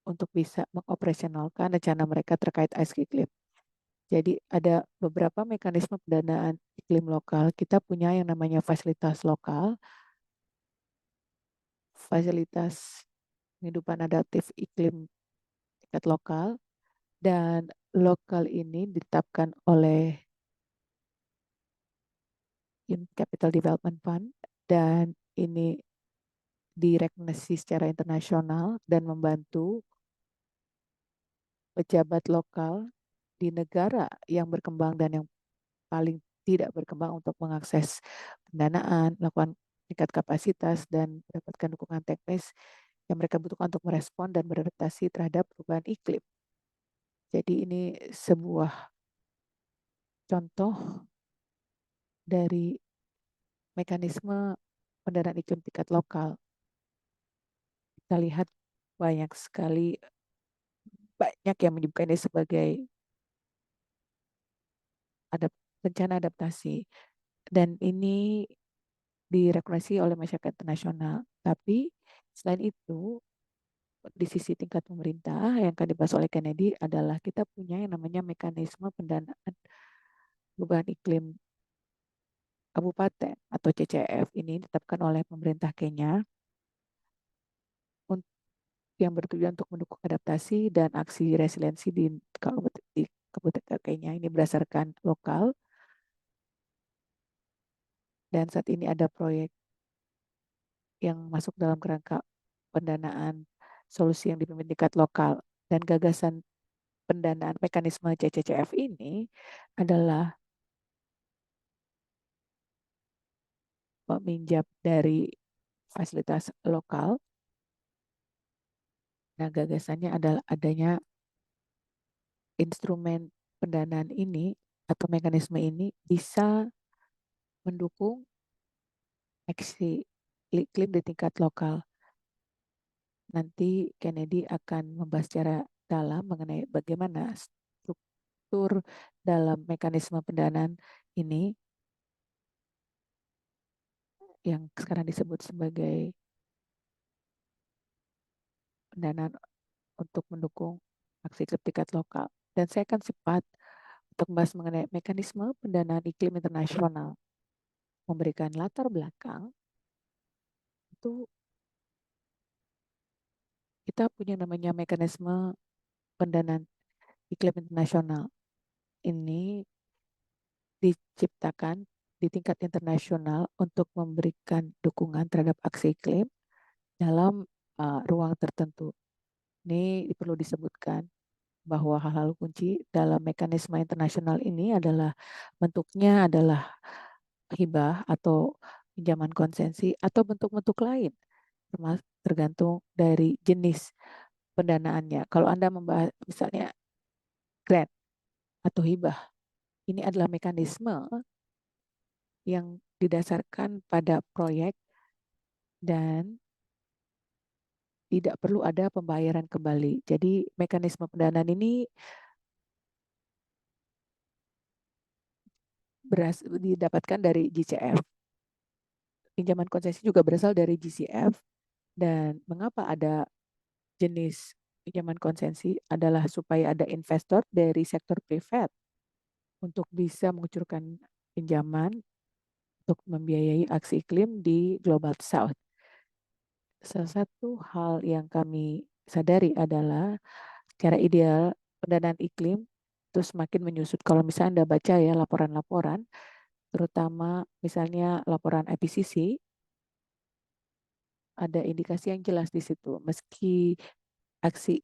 untuk bisa mengoperasionalkan rencana mereka terkait aksi iklim. Jadi ada beberapa mekanisme pendanaan iklim lokal. Kita punya yang namanya fasilitas lokal, fasilitas kehidupan adaptif iklim tingkat lokal, dan lokal ini ditetapkan oleh Capital Development Fund, dan ini direkomendasi secara internasional dan membantu pejabat lokal di negara yang berkembang dan yang paling tidak berkembang untuk mengakses pendanaan, melakukan tingkat kapasitas, dan mendapatkan dukungan teknis yang mereka butuhkan untuk merespon dan beradaptasi terhadap perubahan iklim. Jadi ini sebuah contoh dari mekanisme pendanaan iklim tingkat lokal. Kita lihat banyak sekali, banyak yang menyebutkan ini sebagai bencana adaptasi, dan ini direkomendasi oleh masyarakat internasional. Tapi selain itu, di sisi tingkat pemerintah yang akan dibahas oleh Kennedy adalah kita punya yang namanya mekanisme pendanaan perubahan iklim kabupaten atau CCF. Ini ditetapkan oleh pemerintah Kenya yang bertujuan untuk mendukung adaptasi dan aksi resiliensi di kabupaten Kenya. Ini berdasarkan lokal, dan saat ini ada proyek yang masuk dalam kerangka pendanaan solusi yang dipimpin tingkat lokal, dan gagasan pendanaan mekanisme CCCF ini adalah meminjam dari fasilitas lokal Nah, gagasannya adalah adanya instrumen pendanaan ini atau mekanisme ini bisa mendukung aksi iklim di tingkat lokal. Nanti Kennedy akan membahas secara dalam mengenai bagaimana struktur dalam mekanisme pendanaan ini yang sekarang disebut sebagai pendanaan untuk mendukung aksi iklim tingkat lokal. Dan saya akan sempat untuk membahas mengenai mekanisme pendanaan iklim internasional, memberikan latar belakang. Itu kita punya namanya mekanisme pendanaan iklim internasional. Ini diciptakan di tingkat internasional untuk memberikan dukungan terhadap aksi iklim dalam ruang tertentu. Ini perlu disebutkan bahwa hal-hal kunci dalam mekanisme internasional ini adalah bentuknya adalah hibah atau pinjaman konsensi atau bentuk-bentuk lain, tergantung dari jenis pendanaannya. Kalau Anda membahas misalnya grant atau hibah, ini adalah mekanisme yang didasarkan pada proyek dan tidak perlu ada pembayaran kembali. Jadi mekanisme pendanaan ini didapatkan dari GCF. Pinjaman konsesi juga berasal dari GCF. Dan mengapa ada jenis pinjaman konsesi adalah supaya ada investor dari sektor privat untuk bisa mengucurkan pinjaman untuk membiayai aksi iklim di Global South. Salah satu hal yang kami sadari adalah secara ideal pendanaan iklim itu semakin menyusut. Kalau misalnya Anda baca ya laporan-laporan, terutama misalnya laporan IPCC, ada indikasi yang jelas di situ. Meski aksi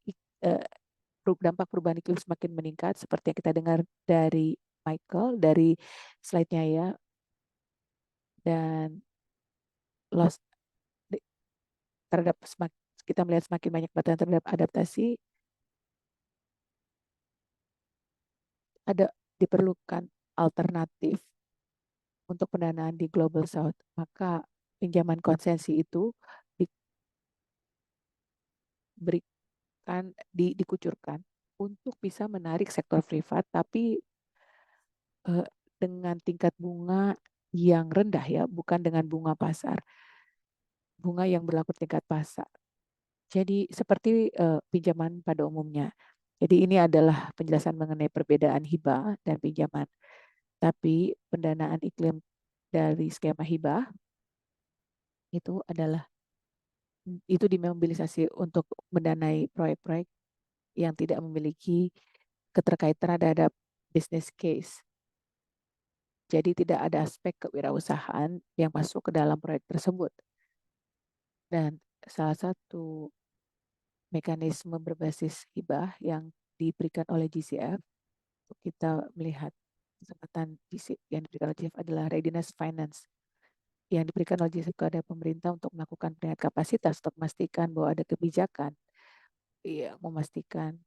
dampak perubahan iklim semakin meningkat, seperti yang kita dengar dari Michael, dari slide-nya ya, dan loss terhadap kita melihat semakin banyak batasan terhadap adaptasi, ada diperlukan alternatif untuk pendanaan di Global South. Maka pinjaman konsensi itu dikucurkan untuk bisa menarik sektor privat, tapi dengan tingkat bunga yang rendah ya, bukan dengan bunga pasar, bunga yang berlaku tingkat pasar. Jadi seperti pinjaman pada umumnya. Jadi ini adalah penjelasan mengenai perbedaan hibah dan pinjaman. Tapi pendanaan iklim dari skema hibah itu dimobilisasi untuk mendanai proyek-proyek yang tidak memiliki keterkaitan terhadap business case. Jadi tidak ada aspek kewirausahaan yang masuk ke dalam proyek tersebut. Dan salah satu mekanisme berbasis hibah yang diberikan oleh GCF, kita melihat kesempatan yang diberikan oleh GCF adalah readiness finance yang diberikan oleh GCF kepada pemerintah untuk melakukan peningkatan kapasitas untuk memastikan bahwa ada kebijakan yang memastikan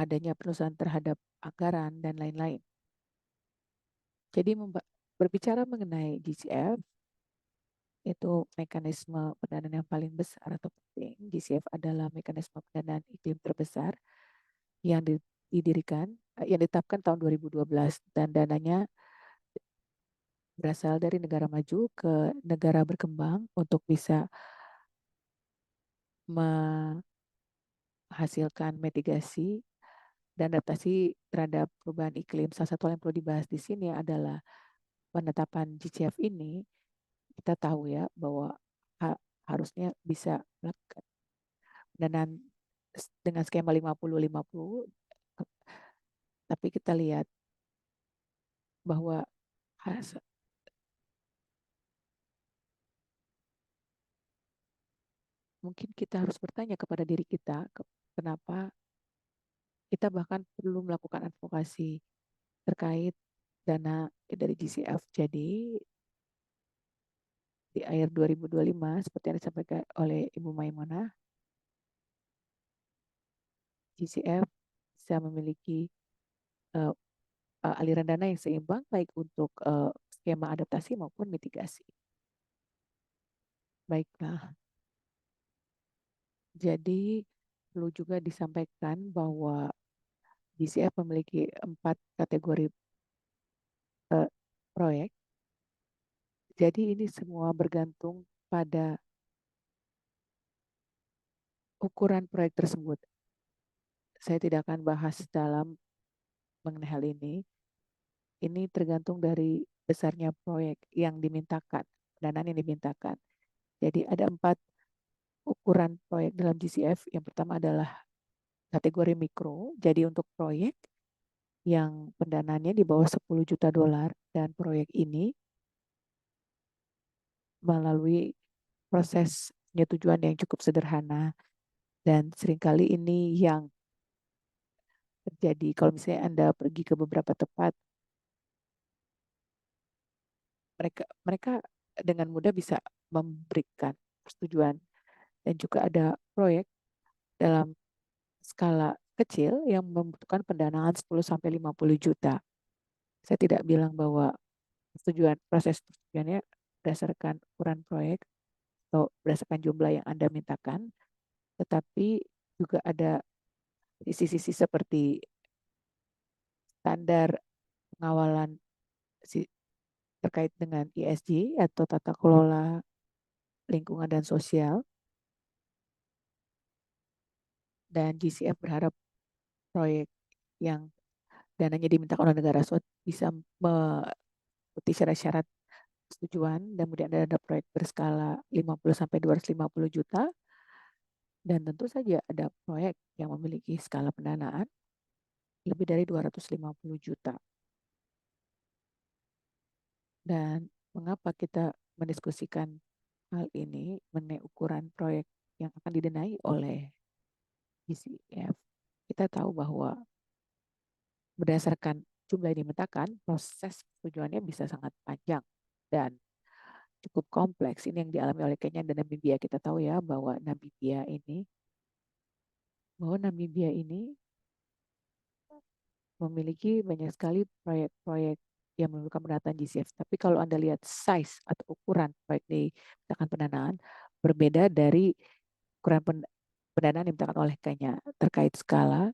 adanya penurunan terhadap anggaran dan lain-lain. Jadi berbicara mengenai GCF, itu mekanisme pendanaan yang paling besar atau penting. GCF adalah mekanisme pendanaan iklim terbesar yang didirikan, yang ditetapkan tahun 2012 dan dananya berasal dari negara maju ke negara berkembang untuk bisa menghasilkan mitigasi dan adaptasi terhadap perubahan iklim. Salah satu yang perlu dibahas di sini adalah penetapan GCF ini. Kita tahu ya bahwa harusnya bisa melakukan pendanaan dengan skema 50-50, tapi kita lihat bahwa mungkin kita harus bertanya kepada diri kita, kenapa kita bahkan perlu melakukan advokasi terkait dana dari GCF. Jadi di akhir 2025, seperti yang disampaikan oleh Ibu Maimunah, GCF bisa memiliki uh, aliran dana yang seimbang baik untuk skema adaptasi maupun mitigasi. Baiklah, jadi perlu juga disampaikan bahwa GCF memiliki 4 kategori proyek. Jadi ini semua bergantung pada ukuran proyek tersebut. Saya tidak akan bahas dalam mengenai hal ini. Ini tergantung dari besarnya proyek yang dimintakan, pendanaan yang dimintakan. Jadi ada 4 ukuran proyek dalam GCF. Yang pertama adalah kategori mikro. Jadi untuk proyek yang pendanaannya di bawah 10 juta dolar dan proyek ini melalui proses penyetujuan yang cukup sederhana dan seringkali ini yang terjadi kalau misalnya Anda pergi ke beberapa tempat, mereka dengan mudah bisa memberikan persetujuan. Dan juga ada proyek dalam skala kecil yang membutuhkan pendanaan 10 sampai 50 juta. Saya tidak bilang bahwa proses persetujuannya berdasarkan ukuran proyek atau berdasarkan jumlah yang Anda mintakan, tetapi juga ada sisi-sisi seperti standar pengawalan terkait dengan ESG atau tata kelola lingkungan dan sosial. Dan GCF berharap proyek yang dananya dimintakan oleh negara bisa mengikuti syarat-syarat persetujuan dan kemudian ada proyek berskala 50 sampai 250 juta dan tentu saja ada proyek yang memiliki skala pendanaan lebih dari 250 juta. Dan mengapa kita mendiskusikan hal ini mengenai ukuran proyek yang akan didanai oleh GCF? Kita tahu bahwa berdasarkan jumlah yang dimintakan, proses persetujuannya bisa sangat panjang dan cukup kompleks. Ini yang dialami oleh Kenya dan Namibia. Kita tahu ya bahwa Namibia ini memiliki banyak sekali proyek-proyek yang memerlukan pendanaan GCF. Tapi kalau Anda lihat size atau ukuran proyek di misalkan pendanaan berbeda dari ukuran pendanaan yang dimintakan oleh Kenya terkait skala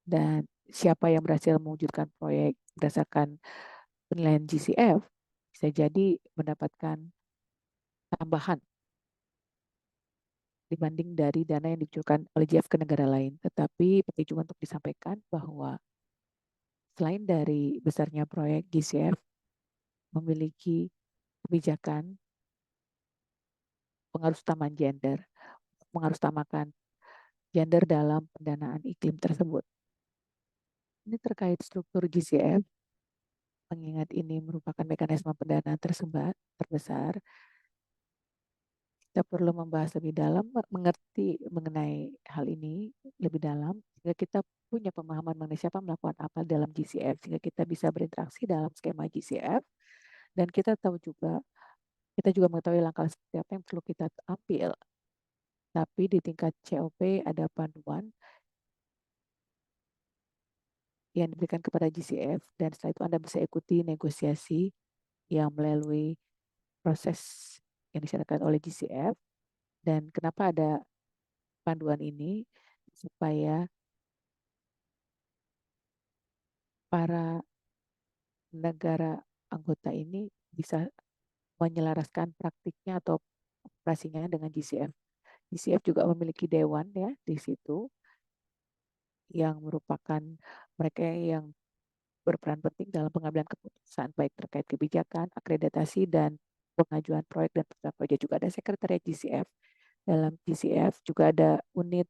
dan siapa yang berhasil mewujudkan proyek berdasarkan penilaian GCF bisa jadi mendapatkan tambahan dibanding dari dana yang dikucurkan oleh GF ke negara lain. Tetapi penting juga untuk disampaikan bahwa selain dari besarnya proyek, GCF memiliki kebijakan pengarusutamaan gender, mengarusutamakan gender dalam pendanaan iklim tersebut. Ini terkait struktur GCF, mengingat ini merupakan mekanisme pendanaan terbesar, kita perlu membahas lebih dalam, mengerti mengenai hal ini lebih dalam, sehingga kita punya pemahaman mengenai siapa melakukan apa dalam GCF, sehingga kita bisa berinteraksi dalam skema GCF, dan kita juga mengetahui langkah seperti apa yang perlu kita ambil. Tapi di tingkat COP ada panduan yang diberikan kepada GCF, dan setelah itu Anda bisa ikuti negosiasi yang melalui proses yang disyaratkan oleh GCF. Dan kenapa ada panduan ini? Supaya para negara anggota ini bisa menyelaraskan praktiknya atau operasinya dengan GCF. GCF juga memiliki dewan ya di situ yang merupakan mereka yang berperan penting dalam pengambilan keputusan baik terkait kebijakan, akreditasi dan pengajuan proyek dan peserta proyek. Juga ada sekretariat GCF. Dalam GCF juga ada unit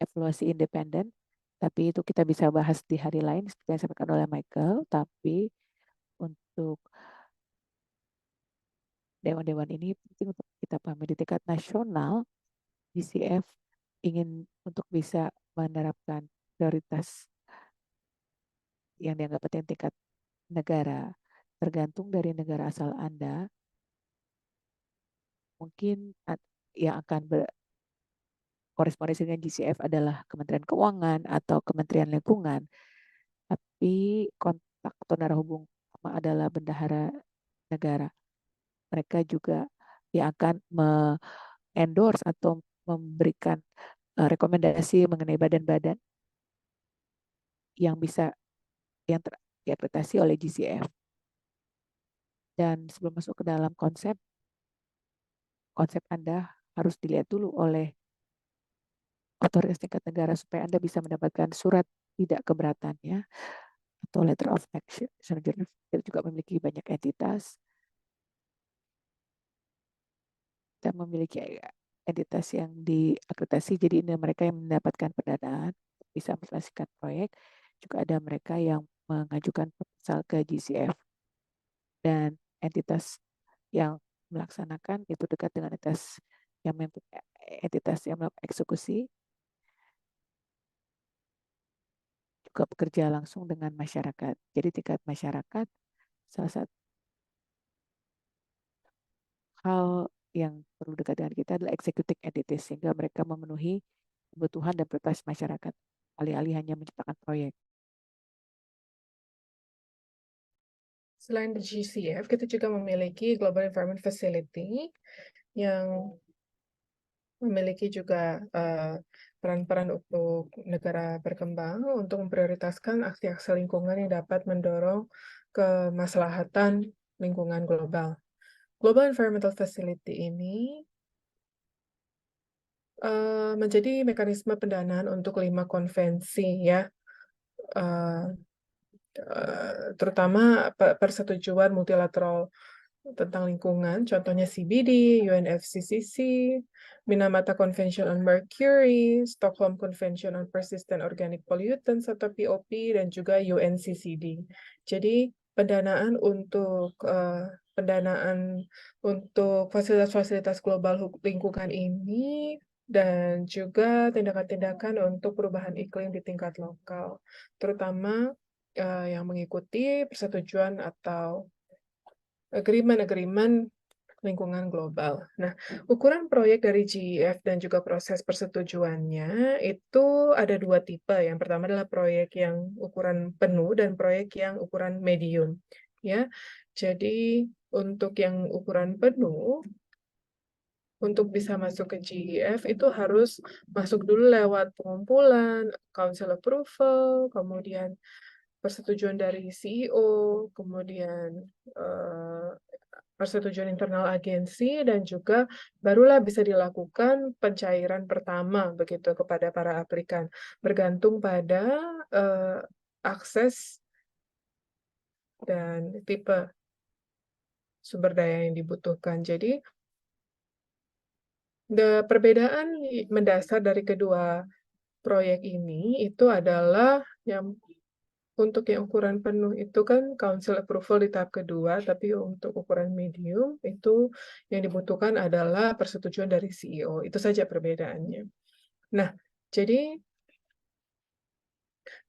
evaluasi independen, tapi itu kita bisa bahas di hari lain seperti yang disampaikan oleh Michael. Tapi untuk dewan-dewan ini penting untuk kita pahami di tingkat nasional, GCF ingin untuk bisa menerapkan prioritas yang dianggap penting tingkat negara, tergantung dari negara asal Anda, mungkin yang akan korespondensi dengan GCF adalah Kementerian Keuangan atau Kementerian Lingkungan, tapi kontak atau narah hubung adalah bendahara negara. Mereka juga yang akan endorse atau memberikan rekomendasi mengenai badan-badan yang bisa yang diakreditasi oleh GCF. Dan sebelum masuk ke dalam konsep Anda harus dilihat dulu oleh otoritas tingkat negara supaya Anda bisa mendapatkan surat tidak keberatan ya, atau letter of action. Kita juga memiliki banyak entitas dan memiliki entitas yang diakreditasi. Jadi ini mereka yang mendapatkan pendanaan bisa menselesaikan proyek. Juga ada mereka yang mengajukan proposal ke GCF dan entitas yang melaksanakan itu dekat dengan entitas yang melakukan eksekusi juga bekerja langsung dengan masyarakat. Jadi tingkat masyarakat salah satu hal yang perlu dekat dengan kita adalah executing entities sehingga mereka memenuhi kebutuhan dan prioritas masyarakat alih-alih hanya menciptakan proyek. Selain GCF, kita juga memiliki Global Environment Facility yang memiliki juga peran-peran untuk negara berkembang untuk memprioritaskan aksi-aksi lingkungan yang dapat mendorong kemaslahatan lingkungan global. Global Environmental Facility ini menjadi mekanisme pendanaan untuk 5 konvensi ya, terutama persetujuan multilateral tentang lingkungan, contohnya CBD, UNFCCC, Minamata Convention on Mercury, Stockholm Convention on Persistent Organic Pollutants atau POP, dan juga UNCCD. Jadi pendanaan untuk fasilitas-fasilitas global lingkungan ini dan juga tindakan-tindakan untuk perubahan iklim di tingkat lokal, terutama yang mengikuti persetujuan atau agreement lingkungan global. Nah, ukuran proyek dari GEF dan juga proses persetujuannya itu ada 2 tipe. Yang pertama adalah proyek yang ukuran penuh dan proyek yang ukuran medium. Ya, jadi untuk yang ukuran penuh, untuk bisa masuk ke GEF itu harus masuk dulu lewat pengumpulan, council approval, kemudian persetujuan dari CEO, kemudian persetujuan internal agensi, dan juga barulah bisa dilakukan pencairan pertama begitu kepada para aplikan, bergantung pada akses dan tipe sumber daya yang dibutuhkan. Jadi perbedaan mendasar dari kedua proyek ini itu adalah yang untuk yang ukuran penuh itu kan council approval di tahap kedua, tapi untuk ukuran medium itu yang dibutuhkan adalah persetujuan dari CEO. Itu saja perbedaannya. Nah, jadi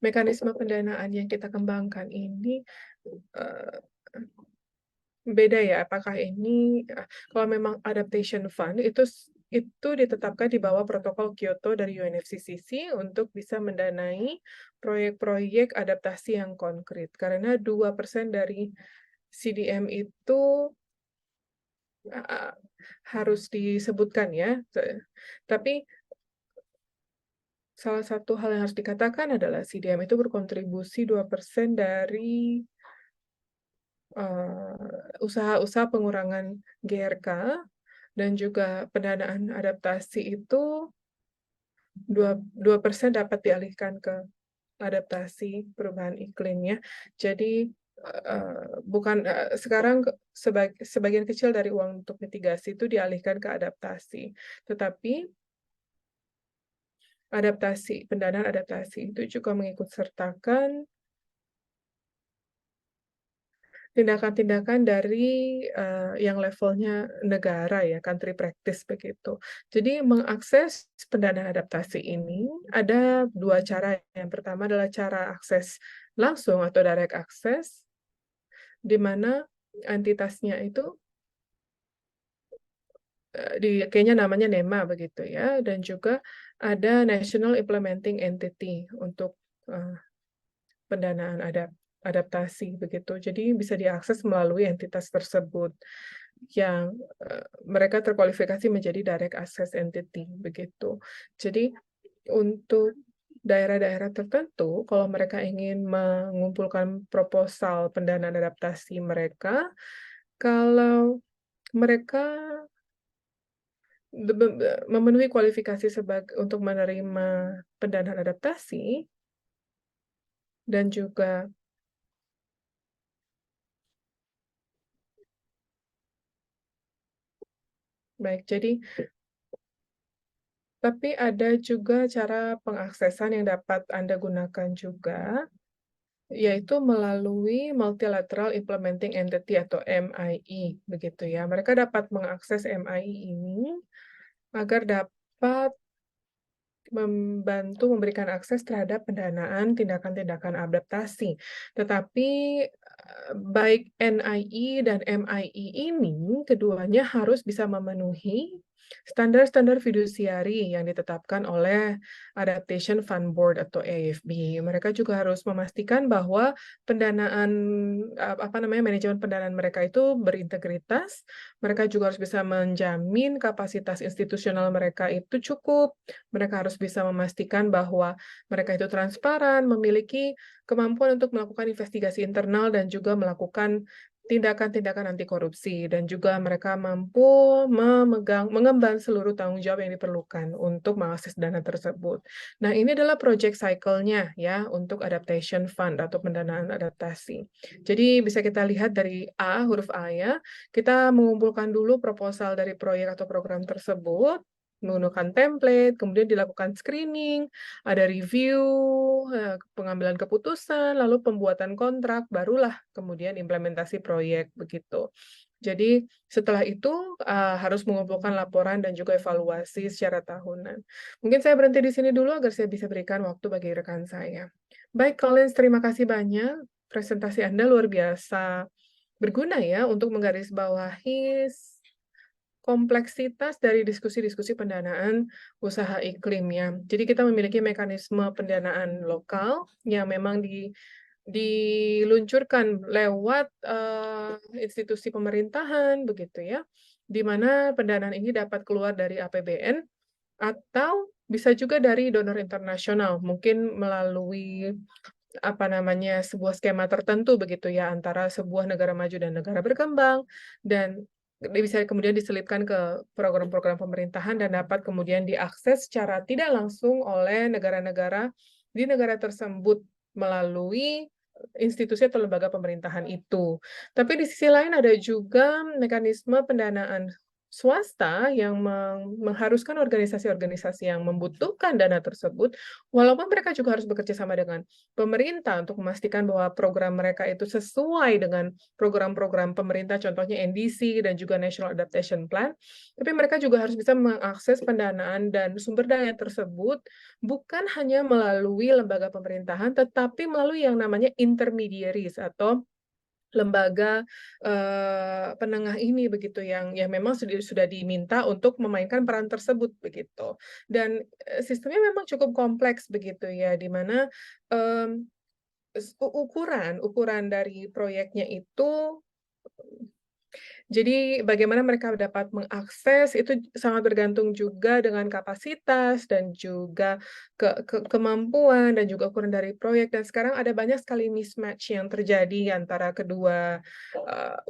mekanisme pendanaan yang kita kembangkan ini beda ya. Apakah ini kalau memang adaptation fund itu ditetapkan di bawah protokol Kyoto dari UNFCCC untuk bisa mendanai proyek-proyek adaptasi yang konkret. Karena 2% dari CDM itu harus disebutkan ya. Tapi salah satu hal yang harus dikatakan adalah CDM itu berkontribusi 2% dari usaha-usaha pengurangan GRK, dan juga pendanaan adaptasi itu 2% dapat dialihkan ke adaptasi perubahan iklim ya. Jadi bukan sekarang sebagian kecil dari uang untuk mitigasi itu dialihkan ke adaptasi, tetapi pendanaan adaptasi itu juga mengikut sertakan tindakan-tindakan dari yang levelnya negara ya, country practice begitu. Jadi mengakses pendanaan adaptasi ini ada 2 cara. Yang pertama adalah cara akses langsung atau direct access, di mana entitasnya itu kayaknya namanya NEMA begitu ya, dan juga ada National Implementing Entity untuk pendanaan adaptasi begitu. Jadi bisa diakses melalui entitas tersebut yang mereka terkualifikasi menjadi direct access entity begitu. Jadi untuk daerah-daerah tertentu, kalau mereka ingin mengumpulkan proposal pendanaan adaptasi mereka, kalau mereka memenuhi kualifikasi untuk menerima pendanaan adaptasi dan juga baik, jadi tapi ada juga cara pengaksesan yang dapat Anda gunakan juga, yaitu melalui Multilateral Implementing Entity atau MIE, begitu ya. Mereka dapat mengakses MIE ini agar dapat membantu memberikan akses terhadap pendanaan tindakan-tindakan adaptasi. Tetapi, baik NIE dan MIE ini keduanya harus bisa memenuhi standar-standar fidusiari yang ditetapkan oleh Adaptation Fund Board atau AFB. Mereka juga harus memastikan bahwa pendanaan, manajemen pendanaan mereka itu berintegritas, mereka juga harus bisa menjamin kapasitas institusional mereka itu cukup, mereka harus bisa memastikan bahwa mereka itu transparan, memiliki kemampuan untuk melakukan investigasi internal dan juga melakukan tindakan-tindakan anti korupsi, dan juga mereka mampu mengemban seluruh tanggung jawab yang diperlukan untuk mengakses dana tersebut. Nah, ini adalah project cycle-nya ya untuk adaptation fund atau pendanaan adaptasi. Jadi bisa kita lihat dari huruf A ya, kita mengumpulkan dulu proposal dari proyek atau program tersebut, menggunakan template, kemudian dilakukan screening, ada review, pengambilan keputusan, lalu pembuatan kontrak, barulah kemudian implementasi proyek, begitu. Jadi setelah itu harus mengumpulkan laporan dan juga evaluasi secara tahunan. Mungkin saya berhenti di sini dulu agar saya bisa berikan waktu bagi rekan saya. Baik, Collins, terima kasih banyak. Presentasi Anda luar biasa berguna ya untuk menggarisbawahi kompleksitas dari diskusi-diskusi pendanaan usaha iklimnya. Jadi kita memiliki mekanisme pendanaan lokal yang memang diluncurkan lewat institusi pemerintahan begitu ya, di mana pendanaan ini dapat keluar dari APBN atau bisa juga dari donor internasional, mungkin melalui sebuah skema tertentu begitu ya, antara sebuah negara maju dan negara berkembang, dan bisa kemudian diselipkan ke program-program pemerintahan dan dapat kemudian diakses secara tidak langsung oleh negara-negara di negara tersebut melalui institusi atau lembaga pemerintahan itu. Tapi di sisi lain ada juga mekanisme pendanaan swasta yang mengharuskan organisasi-organisasi yang membutuhkan dana tersebut, walaupun mereka juga harus bekerja sama dengan pemerintah untuk memastikan bahwa program mereka itu sesuai dengan program-program pemerintah, contohnya NDC dan juga National Adaptation Plan, tapi mereka juga harus bisa mengakses pendanaan dan sumber daya tersebut bukan hanya melalui lembaga pemerintahan, tetapi melalui yang namanya intermediaries atau lembaga penengah ini begitu yang memang sudah diminta untuk memainkan peran tersebut begitu. Dan sistemnya memang cukup kompleks begitu ya, di mana ukuran dari proyeknya itu, jadi bagaimana mereka dapat mengakses itu sangat bergantung juga dengan kapasitas dan juga kemampuan dan juga ukuran dari proyek, dan sekarang ada banyak sekali mismatch yang terjadi antara kedua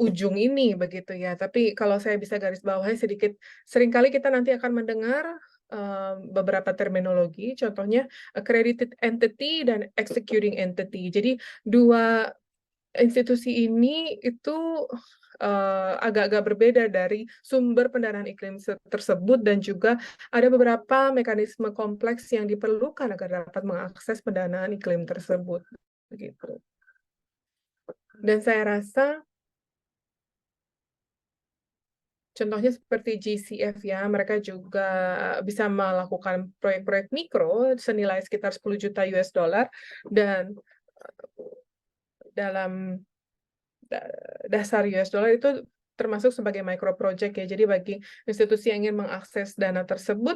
ujung ini begitu ya. Tapi kalau saya bisa garis bawahi sedikit, seringkali kita nanti akan mendengar beberapa terminologi, contohnya accredited entity dan executing entity. Jadi dua institusi ini itu agak-agak berbeda dari sumber pendanaan iklim tersebut, dan juga ada beberapa mekanisme kompleks yang diperlukan agar dapat mengakses pendanaan iklim tersebut, begitu. Dan saya rasa contohnya seperti GCF ya, mereka juga bisa melakukan proyek-proyek mikro senilai sekitar 10 juta US dollar, dan dalam dasar US dollar itu termasuk sebagai micro project ya. Jadi bagi institusi yang ingin mengakses dana tersebut,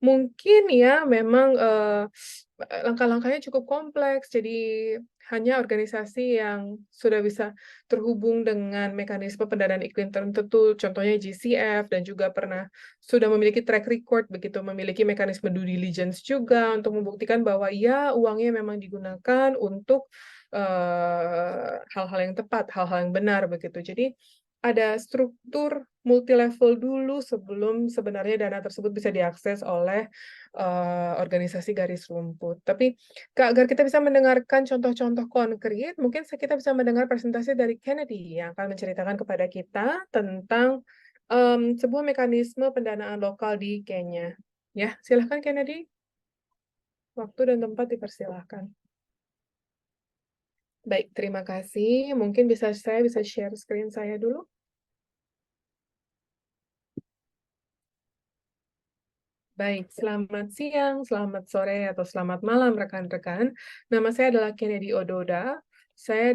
mungkin ya memang, langkah-langkahnya cukup kompleks, jadi hanya organisasi yang sudah bisa terhubung dengan mekanisme pendanaan iklim tertentu, contohnya GCF dan juga sudah memiliki track record begitu, memiliki mekanisme due diligence juga untuk membuktikan bahwa ya uangnya memang digunakan untuk, hal-hal yang tepat, hal-hal yang benar begitu. Jadi ada struktur multi level dulu sebelum sebenarnya dana tersebut bisa diakses oleh, organisasi garis rumput. Tapi agar kita bisa mendengarkan contoh-contoh konkret, mungkin kita bisa mendengar presentasi dari Kennedy yang akan menceritakan kepada kita tentang, sebuah mekanisme pendanaan lokal di Kenya. Ya, silahkan Kennedy, waktu dan tempat dipersilahkan. Baik, terima kasih. Mungkin saya bisa share screen saya dulu? Baik, selamat siang, selamat sore, atau selamat malam rekan-rekan. Nama saya adalah Kennedy Ododa. Saya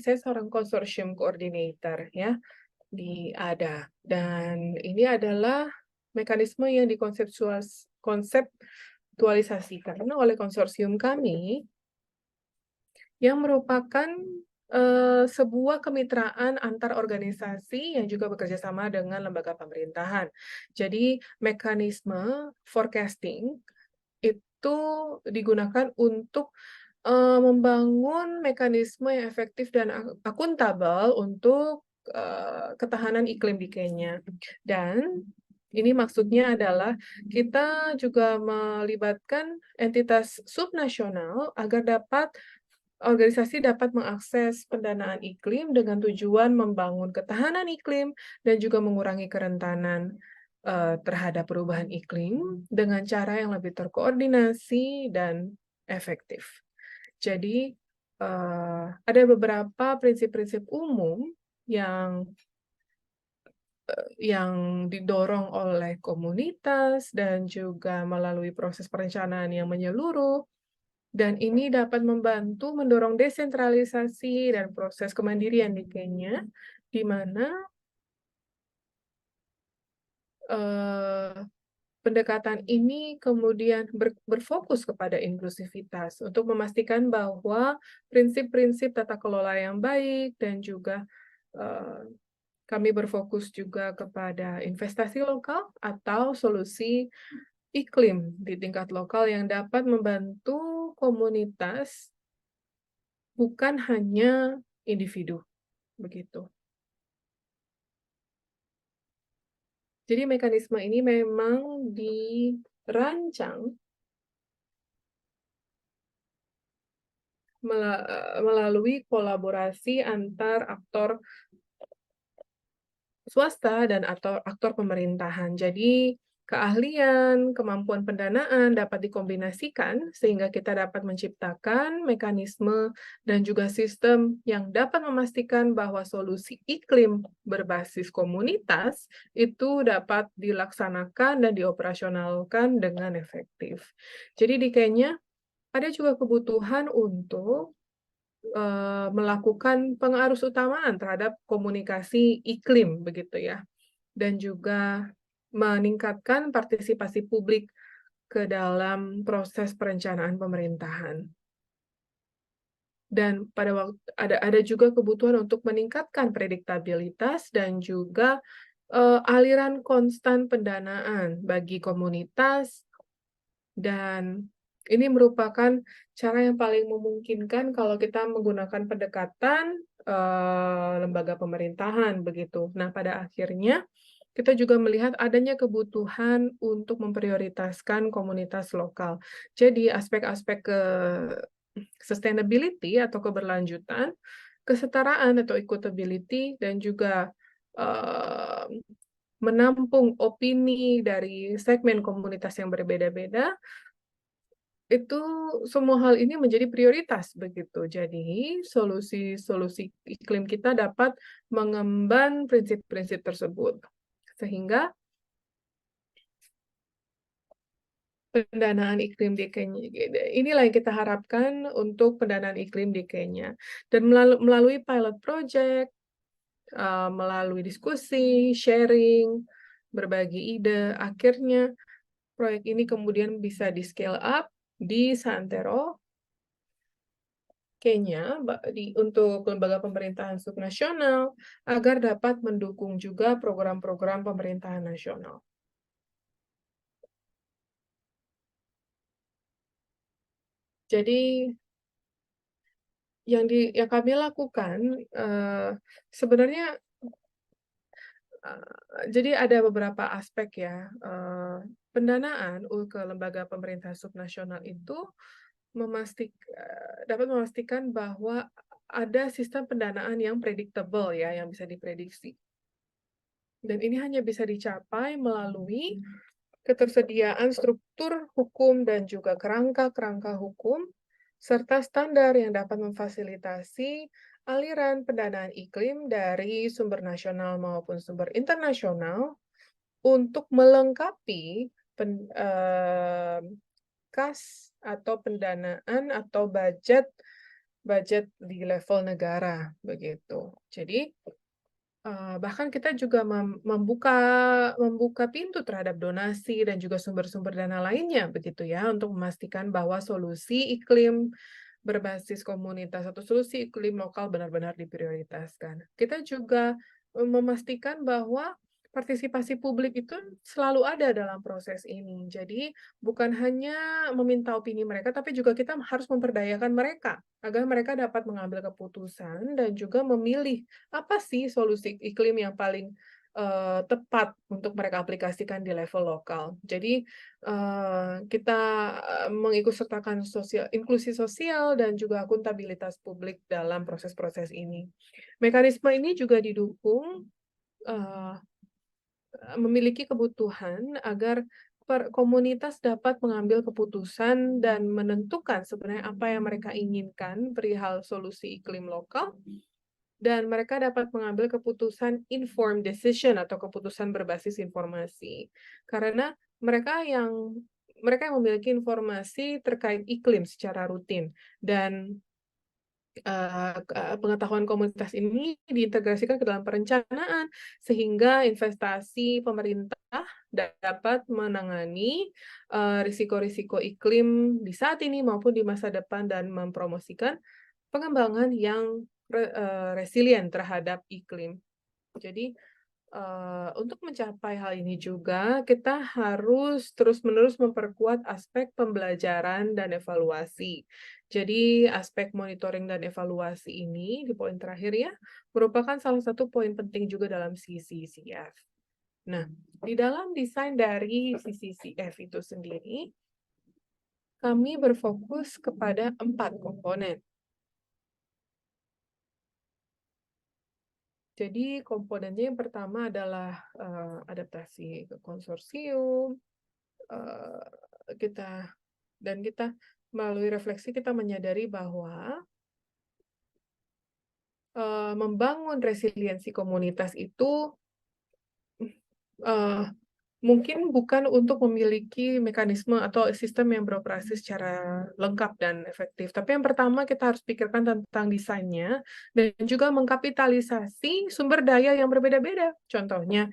seorang konsorsium coordinator ya di ADA. Dan ini adalah mekanisme yang konseptualisasikan oleh konsorsium kami yang merupakan sebuah kemitraan antar organisasi yang juga bekerja sama dengan lembaga pemerintahan. Jadi mekanisme forecasting itu digunakan untuk membangun mekanisme yang efektif dan akuntabel untuk ketahanan iklim di Kenya. Dan ini maksudnya adalah kita juga melibatkan entitas subnasional agar organisasi dapat mengakses pendanaan iklim dengan tujuan membangun ketahanan iklim dan juga mengurangi kerentanan terhadap perubahan iklim dengan cara yang lebih terkoordinasi dan efektif. Jadi, ada beberapa prinsip-prinsip umum yang didorong oleh komunitas dan juga melalui proses perencanaan yang menyeluruh, dan ini dapat membantu mendorong desentralisasi dan proses kemandirian di Kenya, di mana pendekatan ini kemudian berfokus kepada inklusivitas untuk memastikan bahwa prinsip-prinsip tata kelola yang baik dan juga eh, kami berfokus juga kepada investasi lokal atau solusi iklim di tingkat lokal yang dapat membantu komunitas, bukan hanya individu, begitu. Jadi mekanisme ini memang dirancang melalui kolaborasi antar aktor swasta dan aktor pemerintahan. Jadi keahlian, kemampuan pendanaan dapat dikombinasikan sehingga kita dapat menciptakan mekanisme dan juga sistem yang dapat memastikan bahwa solusi iklim berbasis komunitas itu dapat dilaksanakan dan dioperasionalkan dengan efektif. Jadi di Kenya ada juga kebutuhan untuk melakukan pengarusutamaan terhadap komunikasi iklim begitu ya, dan juga meningkatkan partisipasi publik ke dalam proses perencanaan pemerintahan. Dan pada waktu ada juga kebutuhan untuk meningkatkan prediktabilitas dan juga aliran konstan pendanaan bagi komunitas, dan ini merupakan cara yang paling memungkinkan kalau kita menggunakan pendekatan lembaga pemerintahan begitu. Nah, pada akhirnya kita juga melihat adanya kebutuhan untuk memprioritaskan komunitas lokal. Jadi aspek-aspek sustainability atau keberlanjutan, kesetaraan atau equitability, dan juga menampung opini dari segmen komunitas yang berbeda-beda, itu semua hal ini menjadi prioritas begitu. Jadi solusi-solusi iklim kita dapat mengemban prinsip-prinsip tersebut. Sehingga pendanaan iklim di Kenya, inilah yang kita harapkan untuk pendanaan iklim di Kenya. Dan melalui pilot project, melalui diskusi, sharing, berbagi ide, akhirnya Proyek ini kemudian bisa di-scale up di Santero, Kenya, untuk lembaga pemerintahan subnasional, agar dapat mendukung juga program-program pemerintahan nasional. Jadi, yang kami lakukan, sebenarnya, jadi ada beberapa aspek ya, pendanaan ke lembaga pemerintahan subnasional itu dapat memastikan bahwa ada sistem pendanaan yang predictable ya, yang bisa diprediksi. Dan ini hanya bisa dicapai melalui ketersediaan struktur hukum dan juga kerangka-kerangka hukum, serta standar yang dapat memfasilitasi aliran pendanaan iklim dari sumber nasional maupun sumber internasional untuk melengkapi kas atau pendanaan atau budget di level negara, begitu. Jadi, bahkan kita juga membuka pintu terhadap donasi dan juga sumber-sumber dana lainnya, begitu ya, untuk memastikan bahwa solusi iklim berbasis komunitas atau solusi iklim lokal benar-benar diprioritaskan. Kita juga, memastikan bahwa partisipasi publik itu selalu ada dalam proses ini. Jadi, bukan hanya meminta opini mereka, tapi juga kita harus memperdayakan mereka, agar mereka dapat mengambil keputusan dan juga memilih apa sih solusi iklim yang paling, tepat untuk mereka aplikasikan di level lokal. Jadi, kita, mengikutsertakan inklusi sosial dan juga akuntabilitas publik dalam proses-proses ini. Mekanisme ini juga didukung, eee, memiliki kebutuhan agar komunitas dapat mengambil keputusan dan menentukan sebenarnya apa yang mereka inginkan perihal solusi iklim lokal, dan mereka dapat mengambil keputusan informed decision atau keputusan berbasis informasi. Karena mereka yang memiliki informasi terkait iklim secara rutin, dan pengetahuan komunitas ini diintegrasikan ke dalam perencanaan, sehingga investasi pemerintah dapat menangani, risiko-risiko iklim di saat ini maupun di masa depan dan mempromosikan pengembangan yang resilient terhadap iklim. Jadi, untuk mencapai hal ini juga, kita harus terus-menerus memperkuat aspek pembelajaran dan evaluasi. Jadi, aspek monitoring dan evaluasi ini, di poin terakhir ya, merupakan salah satu poin penting juga dalam CCCF. Nah, di dalam desain dari CCCF itu sendiri, kami berfokus kepada 4 komponen. Jadi komponennya yang pertama adalah, adaptasi ke konsorsium, eee, kita kita melalui refleksi kita menyadari bahwa, membangun resiliensi komunitas itu, eee mungkin bukan untuk memiliki mekanisme atau sistem yang beroperasi secara lengkap dan efektif. Tapi yang pertama kita harus pikirkan tentang desainnya dan juga mengkapitalisasi sumber daya yang berbeda-beda. Contohnya,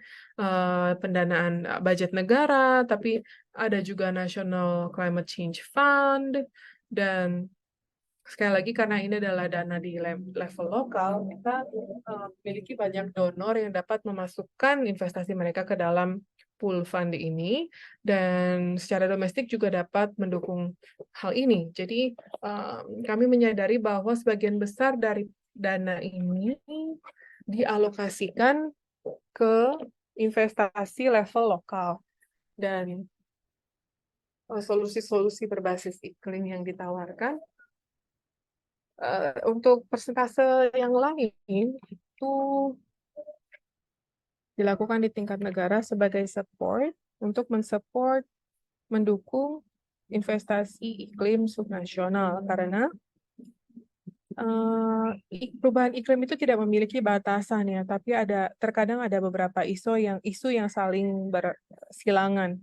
pendanaan, budget negara, tapi ada juga National Climate Change Fund, dan sekali lagi karena ini adalah dana di level lokal, kita, memiliki banyak donor yang dapat memasukkan investasi mereka ke dalam pool fund ini, dan secara domestik juga dapat mendukung hal ini. Jadi, kami menyadari bahwa sebagian besar dari dana ini dialokasikan ke investasi level lokal, dan, solusi-solusi berbasis iklim yang ditawarkan, untuk persentase yang lain itu dilakukan di tingkat negara sebagai support untuk mendukung investasi iklim subnasional, karena perubahan iklim itu tidak memiliki batasan ya, tapi terkadang ada beberapa isu yang saling bersilangan.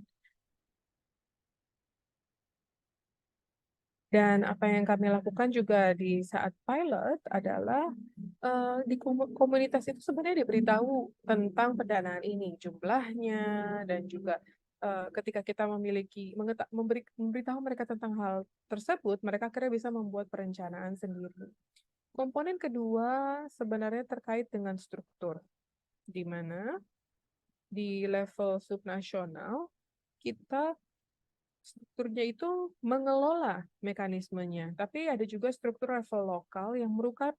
Dan apa yang kami lakukan juga di saat pilot adalah, di komunitas itu sebenarnya diberitahu tentang pendanaan ini, jumlahnya, dan juga ketika kita memberitahu mereka tentang hal tersebut, mereka akhirnya bisa membuat perencanaan sendiri. Komponen kedua sebenarnya terkait dengan struktur, di mana di level subnasional kita strukturnya itu mengelola mekanismenya, tapi ada juga struktur level lokal yang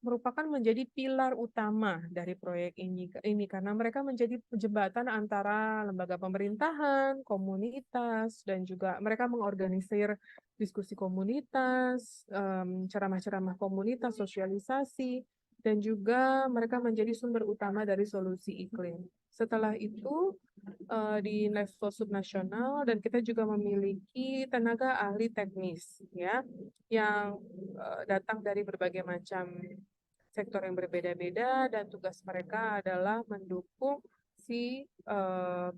merupakan menjadi pilar utama dari proyek ini karena mereka menjadi jembatan antara lembaga pemerintahan, komunitas, dan juga mereka mengorganisir diskusi komunitas, ceramah-ceramah komunitas, sosialisasi, dan juga mereka menjadi sumber utama dari solusi iklim. Setelah itu, di level subnasional, dan kita juga memiliki tenaga ahli teknis ya yang datang dari berbagai macam sektor yang berbeda-beda, dan tugas mereka adalah mendukung si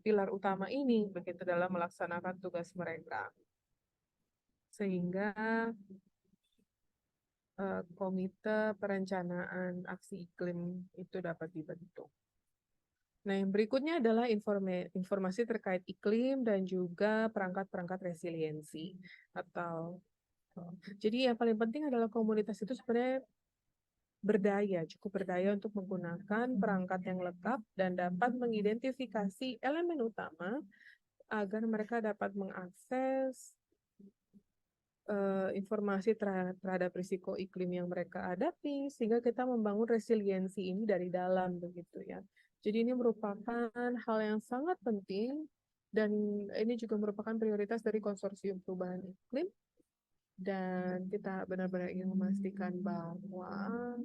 pilar utama ini begitu dalam melaksanakan tugas mereka, sehingga komite perencanaan aksi iklim itu dapat dibentuk. Nah, yang berikutnya adalah informasi terkait iklim dan juga perangkat-perangkat resiliensi atau jadi yang paling penting adalah komunitas itu sebenarnya cukup berdaya untuk menggunakan perangkat yang lengkap dan dapat mengidentifikasi elemen utama agar mereka dapat mengakses informasi terhadap risiko iklim yang mereka hadapi, sehingga kita membangun resiliensi ini dari dalam begitu ya. Jadi ini merupakan hal yang sangat penting, dan ini juga merupakan prioritas dari konsorsium perubahan iklim, dan kita benar-benar ingin memastikan bahwa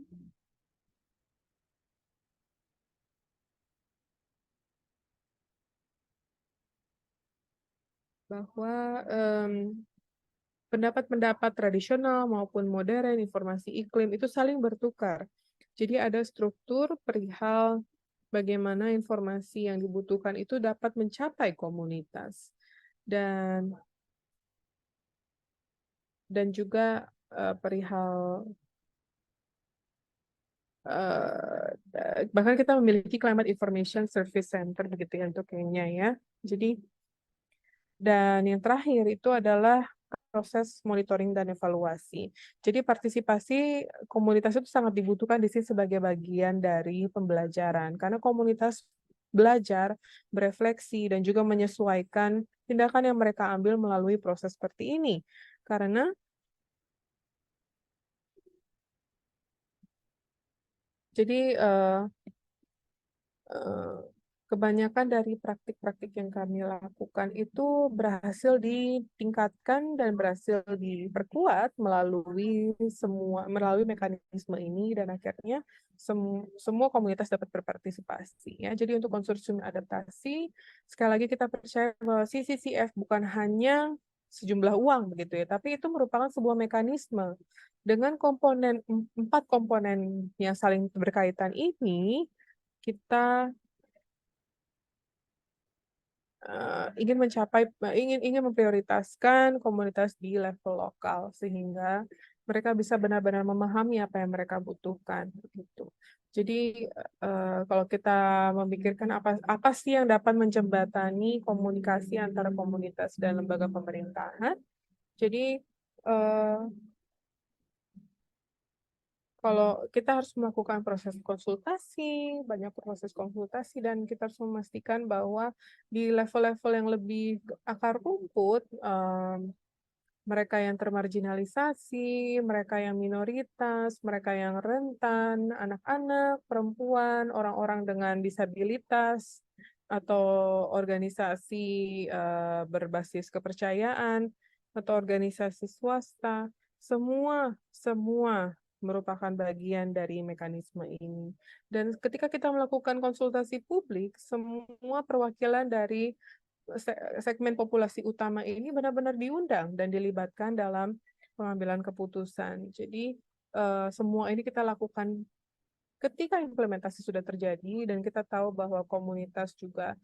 pendapat-pendapat tradisional maupun modern informasi iklim itu saling bertukar. Jadi ada struktur perihal bagaimana informasi yang dibutuhkan itu dapat mencapai komunitas, dan juga perihal bahkan kita memiliki Climate Information Service Center begitu ya untuk Kenya ya. Jadi, dan yang terakhir itu adalah proses monitoring dan evaluasi. Jadi partisipasi komunitas itu sangat dibutuhkan di sini sebagai bagian dari pembelajaran, karena komunitas belajar, berefleksi, dan juga menyesuaikan tindakan yang mereka ambil melalui proses seperti ini. Karena jadi kebanyakan dari praktik-praktik yang kami lakukan itu berhasil ditingkatkan dan berhasil diperkuat melalui mekanisme ini, dan akhirnya semua komunitas dapat berpartisipasi ya. Jadi untuk konsorsium adaptasi, sekali lagi kita percaya bahwa CCCF bukan hanya sejumlah uang begitu ya, tapi itu merupakan sebuah mekanisme dengan empat komponen yang saling berkaitan ini. Kita ingin memprioritaskan komunitas di level lokal sehingga mereka bisa benar-benar memahami apa yang mereka butuhkan begitu. Jadi kalau kita memikirkan apa sih yang dapat menjembatani komunikasi antara komunitas dan lembaga pemerintahan, jadi kalau kita harus melakukan proses konsultasi, banyak proses konsultasi, dan kita harus memastikan bahwa di level-level yang lebih akar rumput, mereka yang termarginalisasi, mereka yang minoritas, mereka yang rentan, anak-anak, perempuan, orang-orang dengan disabilitas, atau organisasi berbasis kepercayaan, atau organisasi swasta, semua merupakan bagian dari mekanisme ini. Dan ketika kita melakukan konsultasi publik, semua perwakilan dari segmen populasi utama ini benar-benar diundang dan dilibatkan dalam pengambilan keputusan. Jadi semua ini kita lakukan ketika implementasi sudah terjadi, dan kita tahu bahwa komunitas juga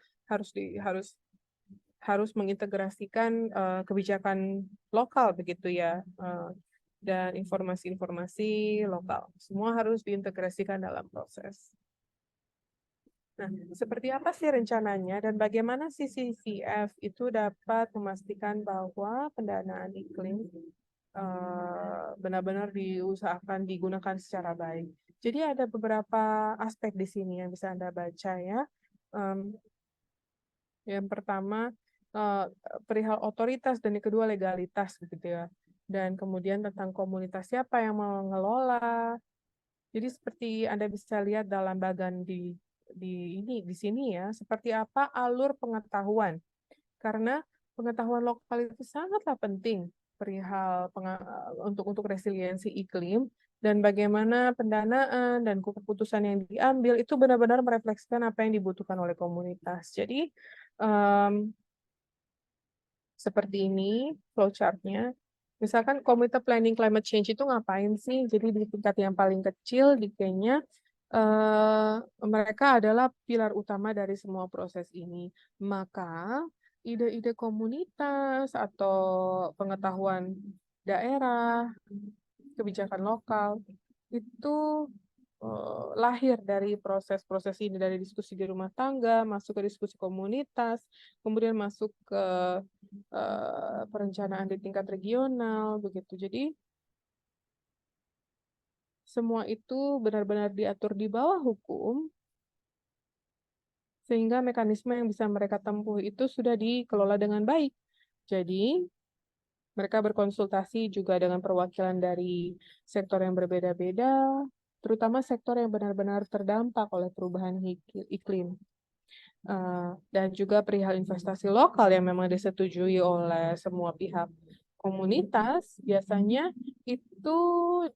harus mengintegrasikan kebijakan lokal begitu ya, dan informasi-informasi lokal. Semua harus diintegrasikan dalam proses. Nah, seperti apa sih rencananya dan bagaimana CCCF itu dapat memastikan bahwa pendanaan iklim benar-benar diusahakan digunakan secara baik. Jadi ada beberapa aspek di sini yang bisa Anda baca ya. Em, yang pertama eh, perihal otoritas dan yang kedua legalitas begitu ya. Dan kemudian tentang komunitas siapa yang mengelola. Jadi seperti Anda bisa lihat dalam bagan di sini ya, seperti apa alur pengetahuan. Karena pengetahuan lokal itu sangatlah penting perihal untuk resiliensi iklim dan bagaimana pendanaan dan keputusan yang diambil itu benar-benar merefleksikan apa yang dibutuhkan oleh komunitas. Jadi em, seperti ini flowchart-nya. Misalkan Komite Planning Climate Change itu ngapain sih? Jadi di tingkat yang paling kecil di Kenya, mereka adalah pilar utama dari semua proses ini. Maka ide-ide komunitas atau pengetahuan daerah, kebijakan lokal, itu lahir dari proses-proses ini, dari diskusi di rumah tangga, masuk ke diskusi komunitas, kemudian masuk ke perencanaan di tingkat regional, begitu. Jadi semua itu benar-benar diatur di bawah hukum, sehingga mekanisme yang bisa mereka tempuh itu sudah dikelola dengan baik. Jadi mereka berkonsultasi juga dengan perwakilan dari sektor yang berbeda-beda, terutama sektor yang benar-benar terdampak oleh perubahan iklim. Dan juga perihal investasi lokal yang memang disetujui oleh semua pihak. Komunitas biasanya itu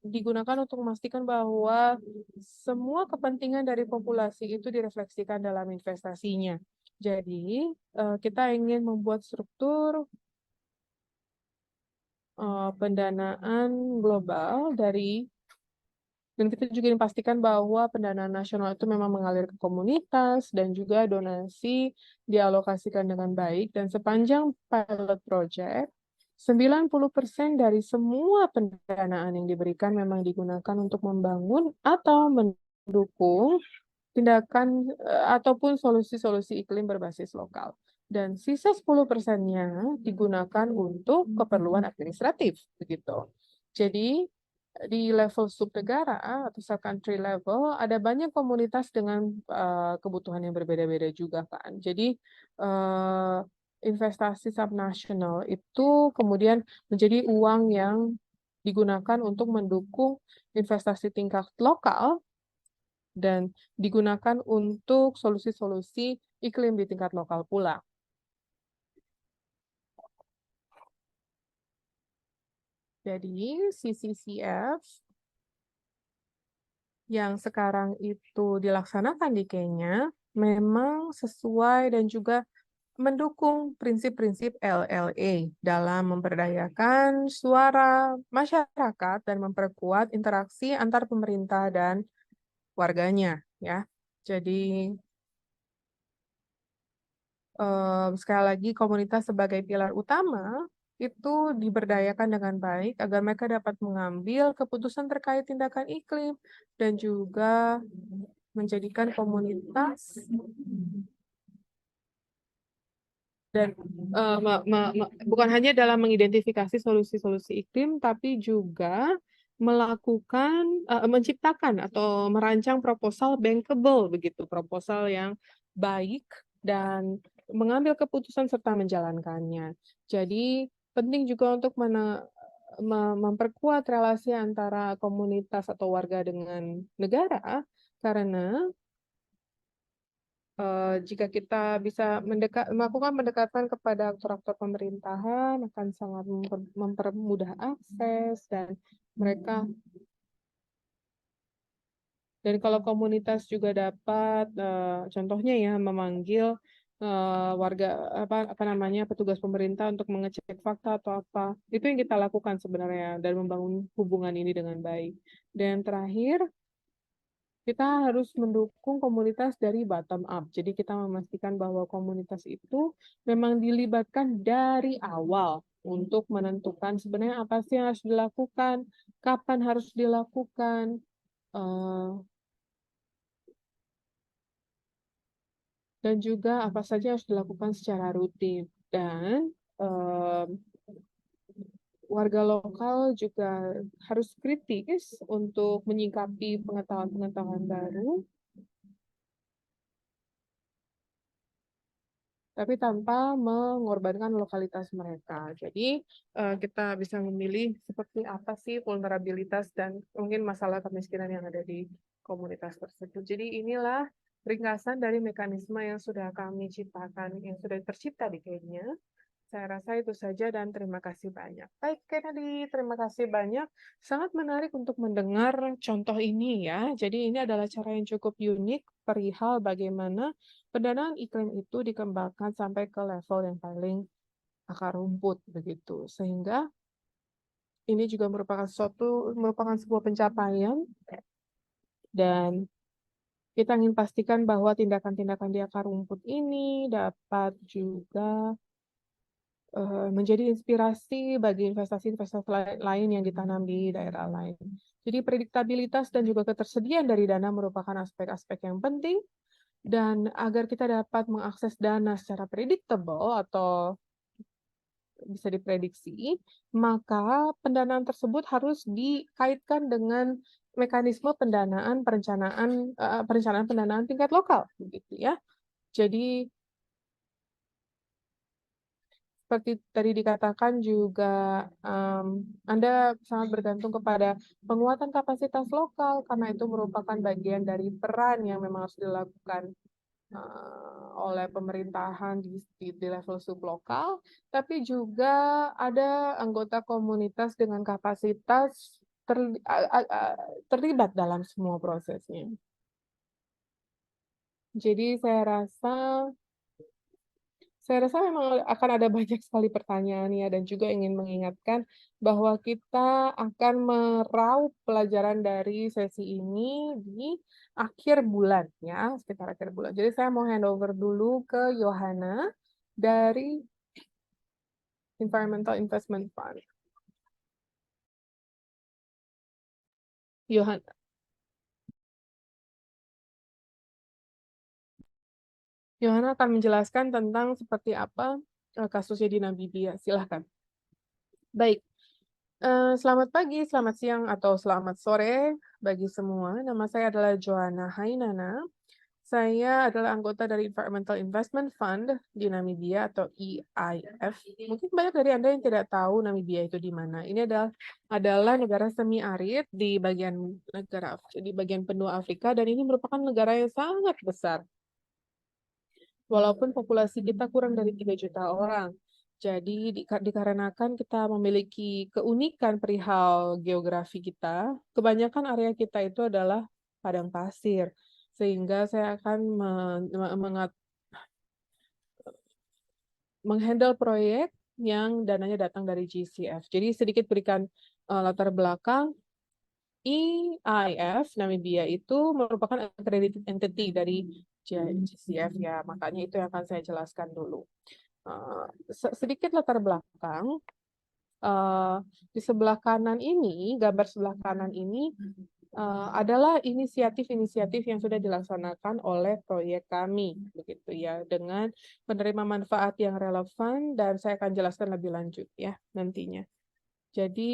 digunakan untuk memastikan bahwa semua kepentingan dari populasi itu direfleksikan dalam investasinya. Jadi, kita ingin membuat struktur pendanaan global dan kita juga pastikan bahwa pendanaan nasional itu memang mengalir ke komunitas dan juga donasi dialokasikan dengan baik. Dan sepanjang pilot project, 90% dari semua pendanaan yang diberikan memang digunakan untuk membangun atau mendukung tindakan ataupun solusi-solusi iklim berbasis lokal. Dan sisa 10%-nya digunakan untuk keperluan administratif, begitu. Jadi, di level subnegara atau sub-country level, ada banyak komunitas dengan kebutuhan yang berbeda-beda juga kan. Jadi, investasi subnasional itu kemudian menjadi uang yang digunakan untuk mendukung investasi tingkat lokal dan digunakan untuk solusi-solusi iklim di tingkat lokal pula. Jadi, CCCF yang sekarang itu dilaksanakan di Kenya memang sesuai dan juga mendukung prinsip-prinsip LLA dalam memberdayakan suara masyarakat dan memperkuat interaksi antar pemerintah dan warganya, ya. Jadi sekali lagi komunitas sebagai pilar utama itu diberdayakan dengan baik agar mereka dapat mengambil keputusan terkait tindakan iklim dan juga menjadikan komunitas dan bukan hanya dalam mengidentifikasi solusi-solusi iklim tapi juga melakukan menciptakan atau merancang proposal bankable begitu, proposal yang baik dan mengambil keputusan serta menjalankannya. Jadi penting juga untuk memperkuat relasi antara komunitas atau warga dengan negara karena jika kita bisa melakukan pendekatan kepada aktor-aktor pemerintahan akan sangat mempermudah akses dan mereka dan kalau komunitas juga dapat contohnya ya memanggil warga apa namanya petugas pemerintah untuk mengecek fakta atau apa itu yang kita lakukan sebenarnya dan membangun hubungan ini dengan baik. Dan terakhir kita harus mendukung komunitas dari bottom up. Jadi kita memastikan bahwa komunitas itu memang dilibatkan dari awal untuk menentukan sebenarnya apa sih yang harus dilakukan, kapan harus dilakukan, dan juga apa saja yang harus dilakukan secara rutin. Dan warga lokal juga harus kritis untuk menyikapi pengetahuan-pengetahuan baru, tapi tanpa mengorbankan lokalitas mereka. Jadi, kita bisa memilih seperti apa sih vulnerabilitas dan mungkin masalah kemiskinan yang ada di komunitas tersebut. Jadi inilah ringkasan dari mekanisme yang sudah kami ciptakan, yang sudah tercipta di Kenya. Saya rasa itu saja dan terima kasih banyak. Baik, Kennedy, terima kasih banyak. Sangat menarik untuk mendengar contoh ini ya. Jadi ini adalah cara yang cukup unik perihal bagaimana pendanaan iklim itu dikembangkan sampai ke level yang paling akar rumput begitu. Sehingga ini juga merupakan sebuah pencapaian dan kita ingin pastikan bahwa tindakan-tindakan di akar rumput ini dapat juga menjadi inspirasi bagi investasi-investasi lain yang ditanam di daerah lain. Jadi prediktabilitas dan juga ketersediaan dari dana merupakan aspek-aspek yang penting, dan agar kita dapat mengakses dana secara predictable atau bisa diprediksi, maka pendanaan tersebut harus dikaitkan dengan mekanisme perencanaan pendanaan tingkat lokal, begitu ya. Jadi seperti tadi dikatakan juga, Anda sangat bergantung kepada penguatan kapasitas lokal, karena itu merupakan bagian dari peran yang memang harus dilakukan oleh pemerintahan di level sublokal, tapi juga ada anggota komunitas dengan kapasitas terlibat dalam semua prosesnya. Jadi saya rasa memang akan ada banyak sekali pertanyaan ya, dan juga ingin mengingatkan bahwa kita akan meraup pelajaran dari sesi ini di akhir bulan ya, sekitar akhir bulan. Jadi saya mau handover dulu ke Yohana dari Environmental Investment Fund. Yohana. Yohana akan menjelaskan tentang seperti apa kasusnya di Namibia. Silahkan. Baik. Selamat pagi, selamat siang, atau selamat sore bagi semua. Nama saya adalah Joanna Hainana. Saya adalah anggota dari Environmental Investment Fund di Namibia atau EIF. Mungkin banyak dari Anda yang tidak tahu Namibia itu di mana. Ini adalah negara semi arid di bagian benua Afrika, dan ini merupakan negara yang sangat besar. Walaupun populasi kita kurang dari 3 juta orang. Jadi dikarenakan kita memiliki keunikan perihal geografi kita, kebanyakan area kita itu adalah padang pasir. Sehingga saya akan menghandle proyek yang dananya datang dari GCF. Jadi sedikit berikan latar belakang, EIF Namibia itu merupakan accredited entity dari GCF ya, makanya itu yang akan saya jelaskan dulu. Sedikit latar belakang, di sebelah kanan ini, gambar sebelah kanan ini adalah inisiatif-inisiatif yang sudah dilaksanakan oleh proyek kami, begitu ya, dengan penerima manfaat yang relevan, dan saya akan jelaskan lebih lanjut ya nantinya. Jadi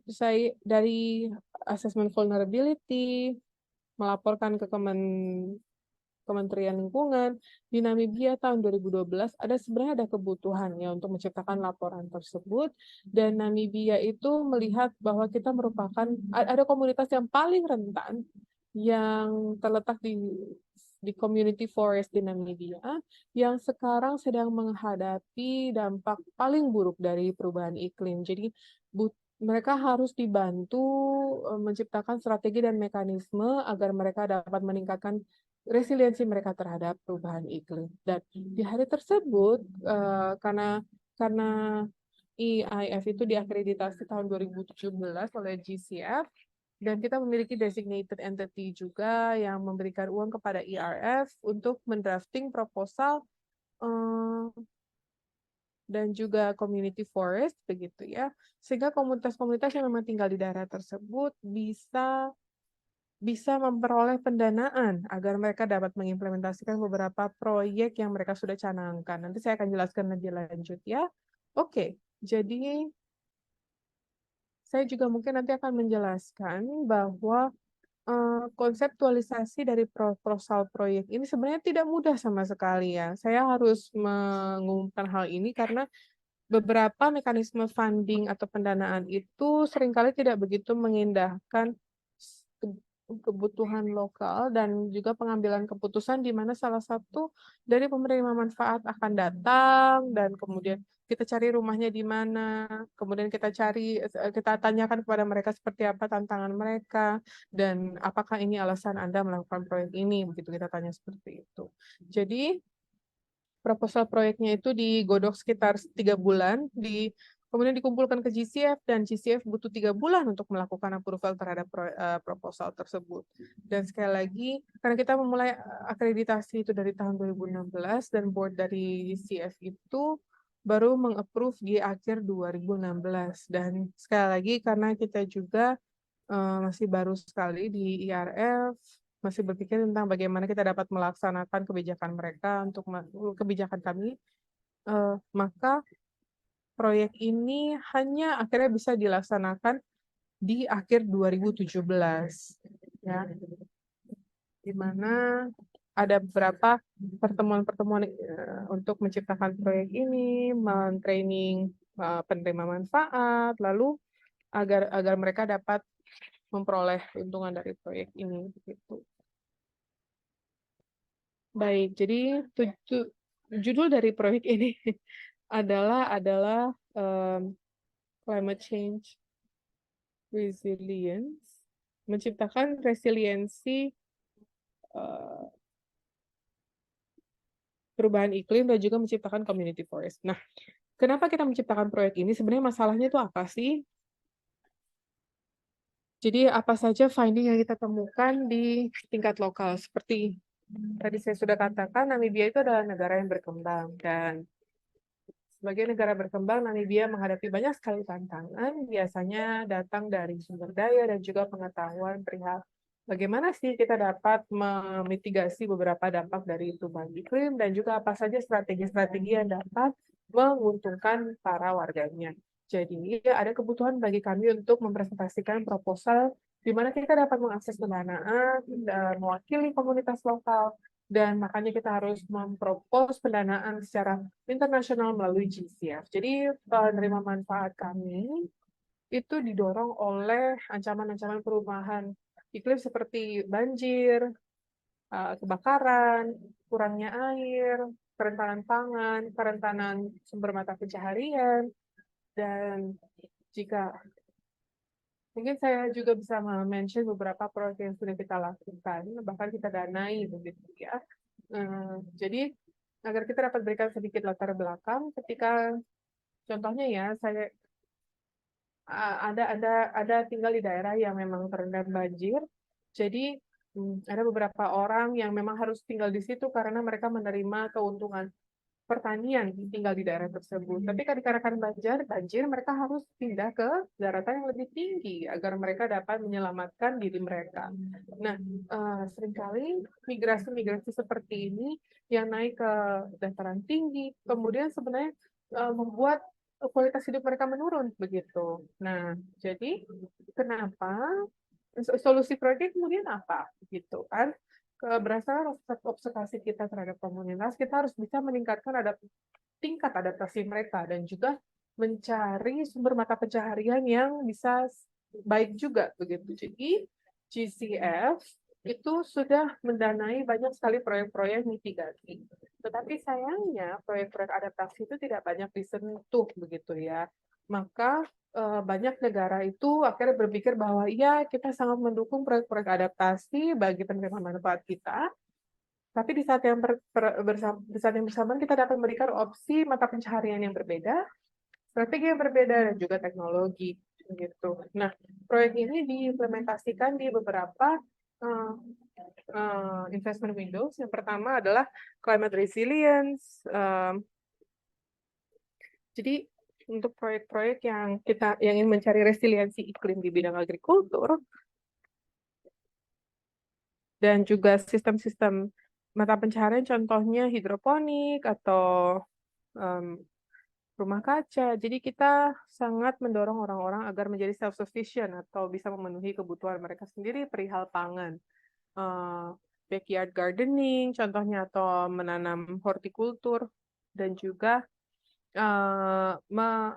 saya dari assessment vulnerability melaporkan ke Kementerian Lingkungan di Namibia tahun 2012 sebenarnya ada kebutuhan ya untuk menciptakan laporan tersebut, dan Namibia itu melihat bahwa kita merupakan ada komunitas yang paling rentan yang terletak di community forest di Namibia yang sekarang sedang menghadapi dampak paling buruk dari perubahan iklim. Jadi mereka harus dibantu menciptakan strategi dan mekanisme agar mereka dapat meningkatkan resiliensi mereka terhadap perubahan iklim. Dan di hari tersebut, karena EIF itu diakreditasi tahun 2017 oleh GCF, dan kita memiliki designated entity juga yang memberikan uang kepada ERF untuk mendrafting proposal dan juga community forest, begitu ya, sehingga komunitas-komunitas yang memang tinggal di daerah tersebut bisa bisa memperoleh pendanaan agar mereka dapat mengimplementasikan beberapa proyek yang mereka sudah canangkan. Nanti saya akan jelaskan lebih lanjut ya. Oke, jadi saya juga mungkin nanti akan menjelaskan bahwa konseptualisasi dari proposal proyek ini sebenarnya tidak mudah sama sekali ya. Saya harus mengumumkan hal ini karena beberapa mekanisme funding atau pendanaan itu seringkali tidak begitu mengindahkan kebutuhan lokal dan juga pengambilan keputusan di mana salah satu dari penerima manfaat akan datang dan kemudian kita cari rumahnya di mana, kemudian kita tanyakan kepada mereka seperti apa tantangan mereka dan apakah ini alasan Anda melakukan proyek ini, begitu kita tanya seperti itu. Jadi proposal proyeknya itu digodok sekitar 3 bulan, kemudian dikumpulkan ke GCF, dan GCF butuh 3 bulan untuk melakukan approval terhadap proposal tersebut. Dan sekali lagi, karena kita memulai akreditasi itu dari tahun 2016, dan board dari GCF itu baru mengapprove di akhir 2016. Dan sekali lagi, karena kita juga masih baru sekali di IRF, masih berpikir tentang bagaimana kita dapat melaksanakan kebijakan mereka untuk kebijakan kami, maka proyek ini hanya akhirnya bisa dilaksanakan di akhir 2017, ya, di mana ada beberapa pertemuan-pertemuan untuk menciptakan proyek ini, men-training penerima manfaat, lalu agar agar mereka dapat memperoleh keuntungan dari proyek ini, begitu. Baik, jadi judul dari proyek ini adalah climate change resilience, menciptakan resiliensi perubahan iklim dan juga menciptakan community forest. Nah, kenapa kita menciptakan proyek ini? Sebenarnya masalahnya itu apa sih? Jadi apa saja finding yang kita temukan di tingkat lokal? Seperti tadi saya sudah katakan, Namibia itu adalah negara yang berkembang, dan sebagai negara berkembang, Namibia menghadapi banyak sekali tantangan, biasanya datang dari sumber daya dan juga pengetahuan perihal bagaimana sih kita dapat memitigasi beberapa dampak dari perubahan iklim, dan juga apa saja strategi-strategi yang dapat menguntungkan para warganya. Jadi, ada kebutuhan bagi kami untuk mempresentasikan proposal di mana kita dapat mengakses pendanaan dan mewakili komunitas lokal, dan makanya kita harus mempropos pendanaan secara internasional melalui GCF. Jadi penerima manfaat kami itu didorong oleh ancaman-ancaman perubahan iklim seperti banjir, kebakaran, kurangnya air, kerentanan pangan, kerentanan sumber mata pencaharian, dan jika mungkin saya juga bisa mention beberapa proyek yang sudah kita lakukan, bahkan kita danai begitu ya. Jadi agar kita dapat berikan sedikit latar belakang, ketika contohnya ya, saya ada tinggal di daerah yang memang terendam banjir. Jadi ada beberapa orang yang memang harus tinggal di situ karena mereka menerima keuntungan pertanian tinggal di daerah tersebut. Tapi dikarenakan banjir, mereka harus pindah ke daratan yang lebih tinggi agar mereka dapat menyelamatkan diri mereka. Nah, seringkali migrasi-migrasi seperti ini yang naik ke dataran tinggi, kemudian sebenarnya membuat kualitas hidup mereka menurun begitu. Nah, jadi kenapa solusi proyek kemudian apa gitu kan? Berdasarkan observasi kita terhadap komunitas, kita harus bisa meningkatkan tingkat adaptasi mereka dan juga mencari sumber mata pencaharian yang bisa baik juga begitu. Jadi GCF itu sudah mendanai banyak sekali proyek-proyek mitigasi. Tetapi sayangnya proyek-proyek adaptasi itu tidak banyak disentuh begitu ya. Maka banyak negara itu akhirnya berpikir bahwa ya kita sangat mendukung proyek-proyek adaptasi bagi penerima manfaat kita, tapi di saat yang bersamaan kita dapat memberikan opsi mata pencaharian yang berbeda, strategi yang berbeda, dan juga teknologi gitu. Nah, proyek ini diimplementasikan di beberapa investment windows. Yang pertama adalah climate resilience. Jadi untuk proyek-proyek yang ingin mencari resiliensi iklim di bidang agrikultur, dan juga sistem-sistem mata pencaharian contohnya hidroponik atau em, rumah kaca. Jadi kita sangat mendorong orang-orang agar menjadi self-sufficient atau bisa memenuhi kebutuhan mereka sendiri perihal pangan. Eh, Backyard gardening contohnya atau menanam hortikultur dan juga eh, me-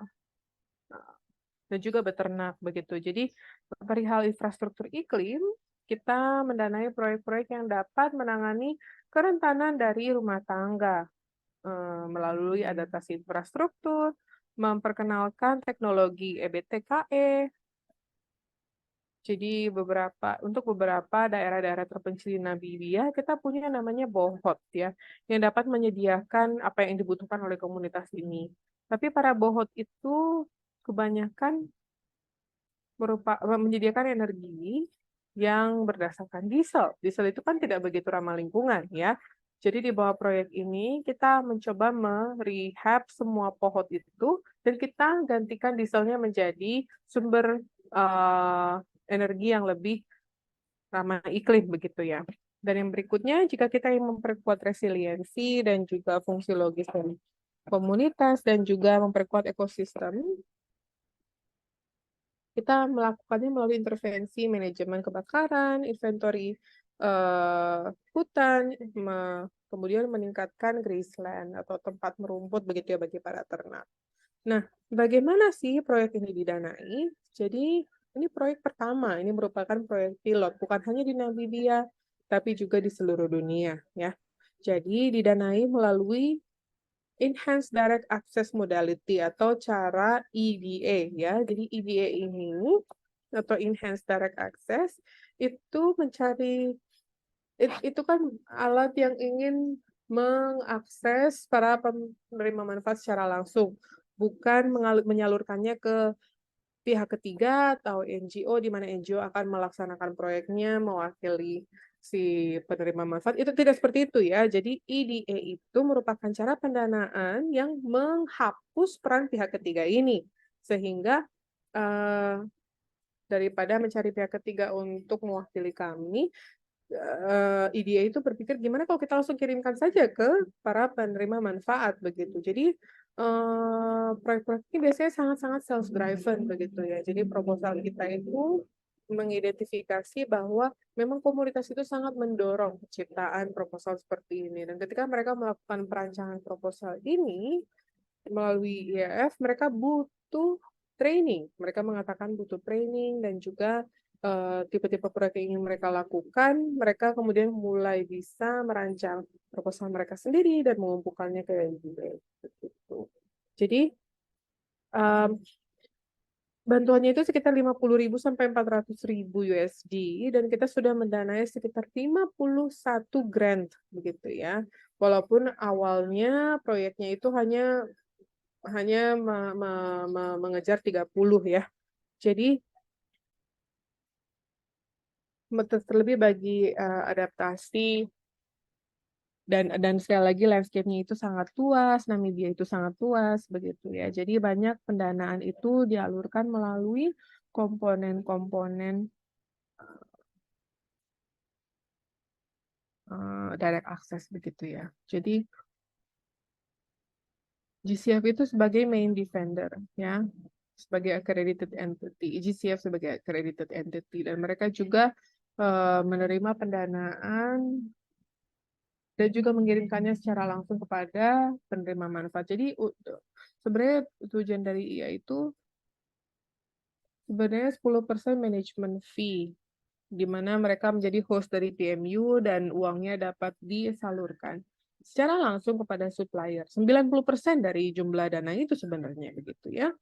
dan juga beternak begitu. Jadi perihal infrastruktur iklim, kita mendanai proyek-proyek yang dapat menangani kerentanan dari rumah tangga melalui adaptasi infrastruktur, memperkenalkan teknologi EBTKE. Jadi untuk beberapa daerah-daerah terpencil di Namibia, kita punya namanya BOHOT ya, yang dapat menyediakan apa yang dibutuhkan oleh komunitas ini. Tapi para BOHOT itu kebanyakan menyediakan energi yang berdasarkan diesel. Diesel itu kan tidak begitu ramah lingkungan ya. Jadi di bawah proyek ini kita mencoba merehab semua pohon itu dan kita gantikan dieselnya menjadi sumber eh, energi yang lebih ramah iklim begitu ya. Dan yang berikutnya jika kita ingin memperkuat resiliensi dan juga fungsi logis dari komunitas dan juga memperkuat ekosistem, kita melakukannya melalui intervensi manajemen kebakaran, inventory hutan, kemudian meningkatkan grassland atau tempat merumput begitu ya bagi para ternak. Nah, bagaimana sih proyek ini didanai? Jadi, ini proyek pertama, ini merupakan proyek pilot, bukan hanya di Namibia, tapi juga di seluruh dunia ya. Jadi, didanai melalui Enhanced Direct Access Modality atau cara EDA ya. Jadi EDA ini atau Enhanced Direct Access itu itu kan alat yang ingin mengakses para penerima manfaat secara langsung, bukan menyalurkannya ke pihak ketiga atau NGO di mana NGO akan melaksanakan proyeknya mewakili si penerima manfaat. Itu tidak seperti itu ya. Jadi EDA itu merupakan cara pendanaan yang menghapus peran pihak ketiga ini sehingga eh, daripada mencari pihak ketiga untuk mewakili kami, IDA itu berpikir gimana kalau kita langsung kirimkan saja ke para penerima manfaat begitu. Jadi proyek-proyek ini biasanya sangat-sangat self-driven begitu ya. Jadi proposal kita itu mengidentifikasi bahwa memang komunitas itu sangat mendorong penciptaan proposal seperti ini. Dan ketika mereka melakukan perancangan proposal ini melalui IEF, mereka butuh training. Mereka mengatakan butuh training dan juga tipe-tipe proyek yang ingin mereka lakukan, mereka kemudian mulai bisa merancang proposal mereka sendiri dan mengumpulkannya ke NGO. Jadi um, bantuannya itu sekitar 50.000 sampai 400.000 USD dan kita sudah mendanai sekitar 51 grant begitu ya. Walaupun awalnya proyeknya itu hanya mengejar 30 ya. Jadi terlebih bagi adaptasi dan sekali lagi landscape-nya itu sangat luas, Namibia itu sangat luas begitu ya. Jadi banyak pendanaan itu dialurkan melalui komponen-komponen direct access begitu ya. Jadi GCF itu sebagai main defender ya, sebagai accredited entity, GCF sebagai accredited entity dan mereka juga menerima pendanaan dan juga mengirimkannya secara langsung kepada penerima manfaat. Jadi sebenarnya tujuan dari IA itu sebenarnya 10% management fee, di mana mereka menjadi host dari PMU dan uangnya dapat disalurkan secara langsung kepada supplier. 90% dari jumlah dana itu sebenarnya begitu ya.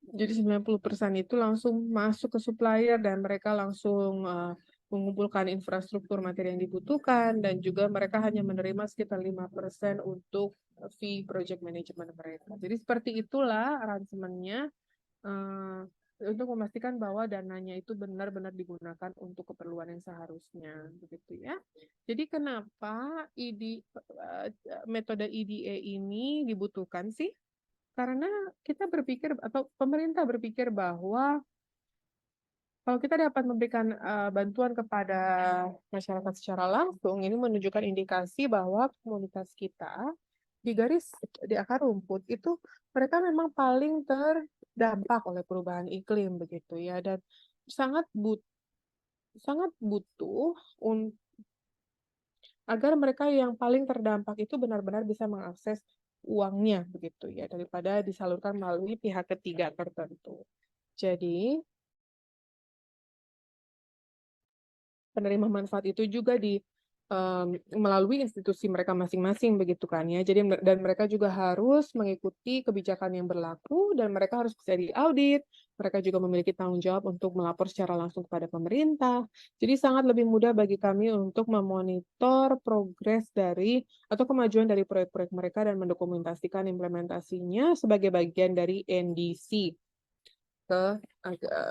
Jadi 90% itu langsung masuk ke supplier dan mereka langsung mengumpulkan infrastruktur materi yang dibutuhkan dan juga mereka hanya menerima sekitar 5% untuk fee project management mereka. Jadi seperti itulah aransemennya untuk memastikan bahwa dananya itu benar-benar digunakan untuk keperluan yang seharusnya, begitu ya. Jadi kenapa metode EDA ini dibutuhkan sih? Karena kita berpikir atau pemerintah berpikir bahwa Kalau kita dapat memberikan bantuan kepada masyarakat secara langsung, ini menunjukkan indikasi bahwa komunitas kita di di akar rumput itu mereka memang paling terdampak oleh perubahan iklim begitu ya, dan sangat sangat butuh agar mereka yang paling terdampak itu benar-benar bisa mengakses uangnya begitu ya, daripada disalurkan melalui pihak ketiga tertentu. Jadi penerima manfaat itu juga melalui institusi mereka masing-masing begitu kan ya. Jadi dan mereka juga harus mengikuti kebijakan yang berlaku dan mereka harus bisa diaudit. Mereka juga memiliki tanggung jawab untuk melapor secara langsung kepada pemerintah. Jadi sangat lebih mudah bagi kami untuk memonitor progres dari atau kemajuan dari proyek-proyek mereka dan mendokumentasikan implementasinya sebagai bagian dari NDC ke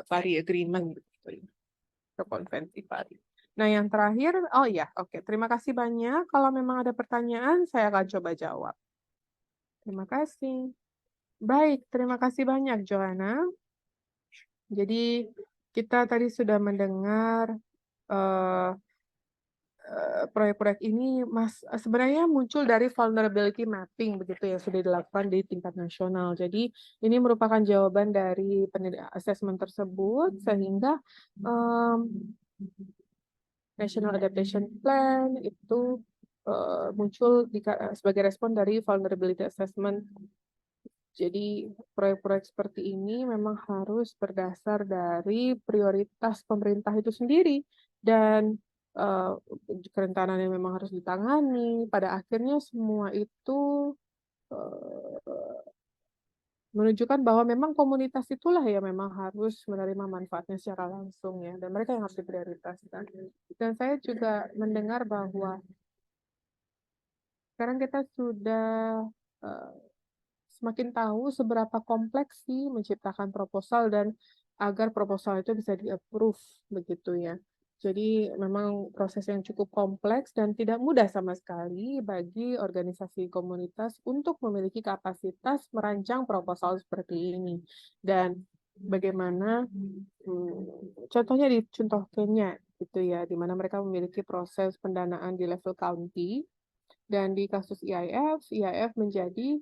Paris Agreement gitu, ke konvensi Paris. Nah, yang terakhir, oh ya, oke. Terima kasih banyak. Kalau memang ada pertanyaan, saya akan coba jawab. Terima kasih. Baik, terima kasih banyak, Joanna. Jadi, kita tadi sudah mendengar proyek-proyek ini sebenarnya muncul dari vulnerability mapping begitu yang sudah dilakukan di tingkat nasional. Jadi, ini merupakan jawaban dari assessment tersebut sehingga National Adaptation Plan itu muncul sebagai respon dari vulnerability assessment. Jadi proyek-proyek seperti ini memang harus berdasar dari prioritas pemerintah itu sendiri dan kerentanan yang memang harus ditangani. Pada akhirnya semua itu menunjukkan bahwa memang komunitas itulah yang memang harus menerima manfaatnya secara langsung ya, dan mereka yang harus diprioritaskan. Dan saya juga mendengar bahwa sekarang kita sudah semakin tahu seberapa kompleks sih menciptakan proposal dan agar proposal itu bisa di-approve begitu ya. Jadi memang proses yang cukup kompleks dan tidak mudah sama sekali bagi organisasi komunitas untuk memiliki kapasitas merancang proposal seperti ini. Dan bagaimana contohnya di contoh Kenya gitu ya, di mana mereka memiliki proses pendanaan di level county dan di kasus EIF menjadi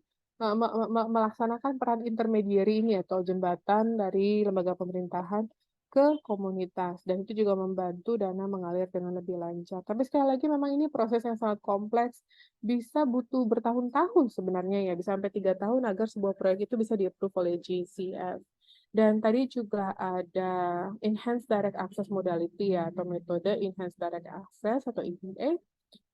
melaksanakan peran intermediary ini atau jembatan dari lembaga pemerintahan ke komunitas dan itu juga membantu dana mengalir dengan lebih lancar. Tapi sekali lagi memang ini proses yang sangat kompleks, bisa butuh bertahun-tahun sebenarnya ya, bisa sampai 3 tahun agar sebuah proyek itu bisa di-approve oleh GCF. Dan tadi juga ada Enhanced Direct Access Modality ya, atau metode Enhanced Direct Access atau EDA.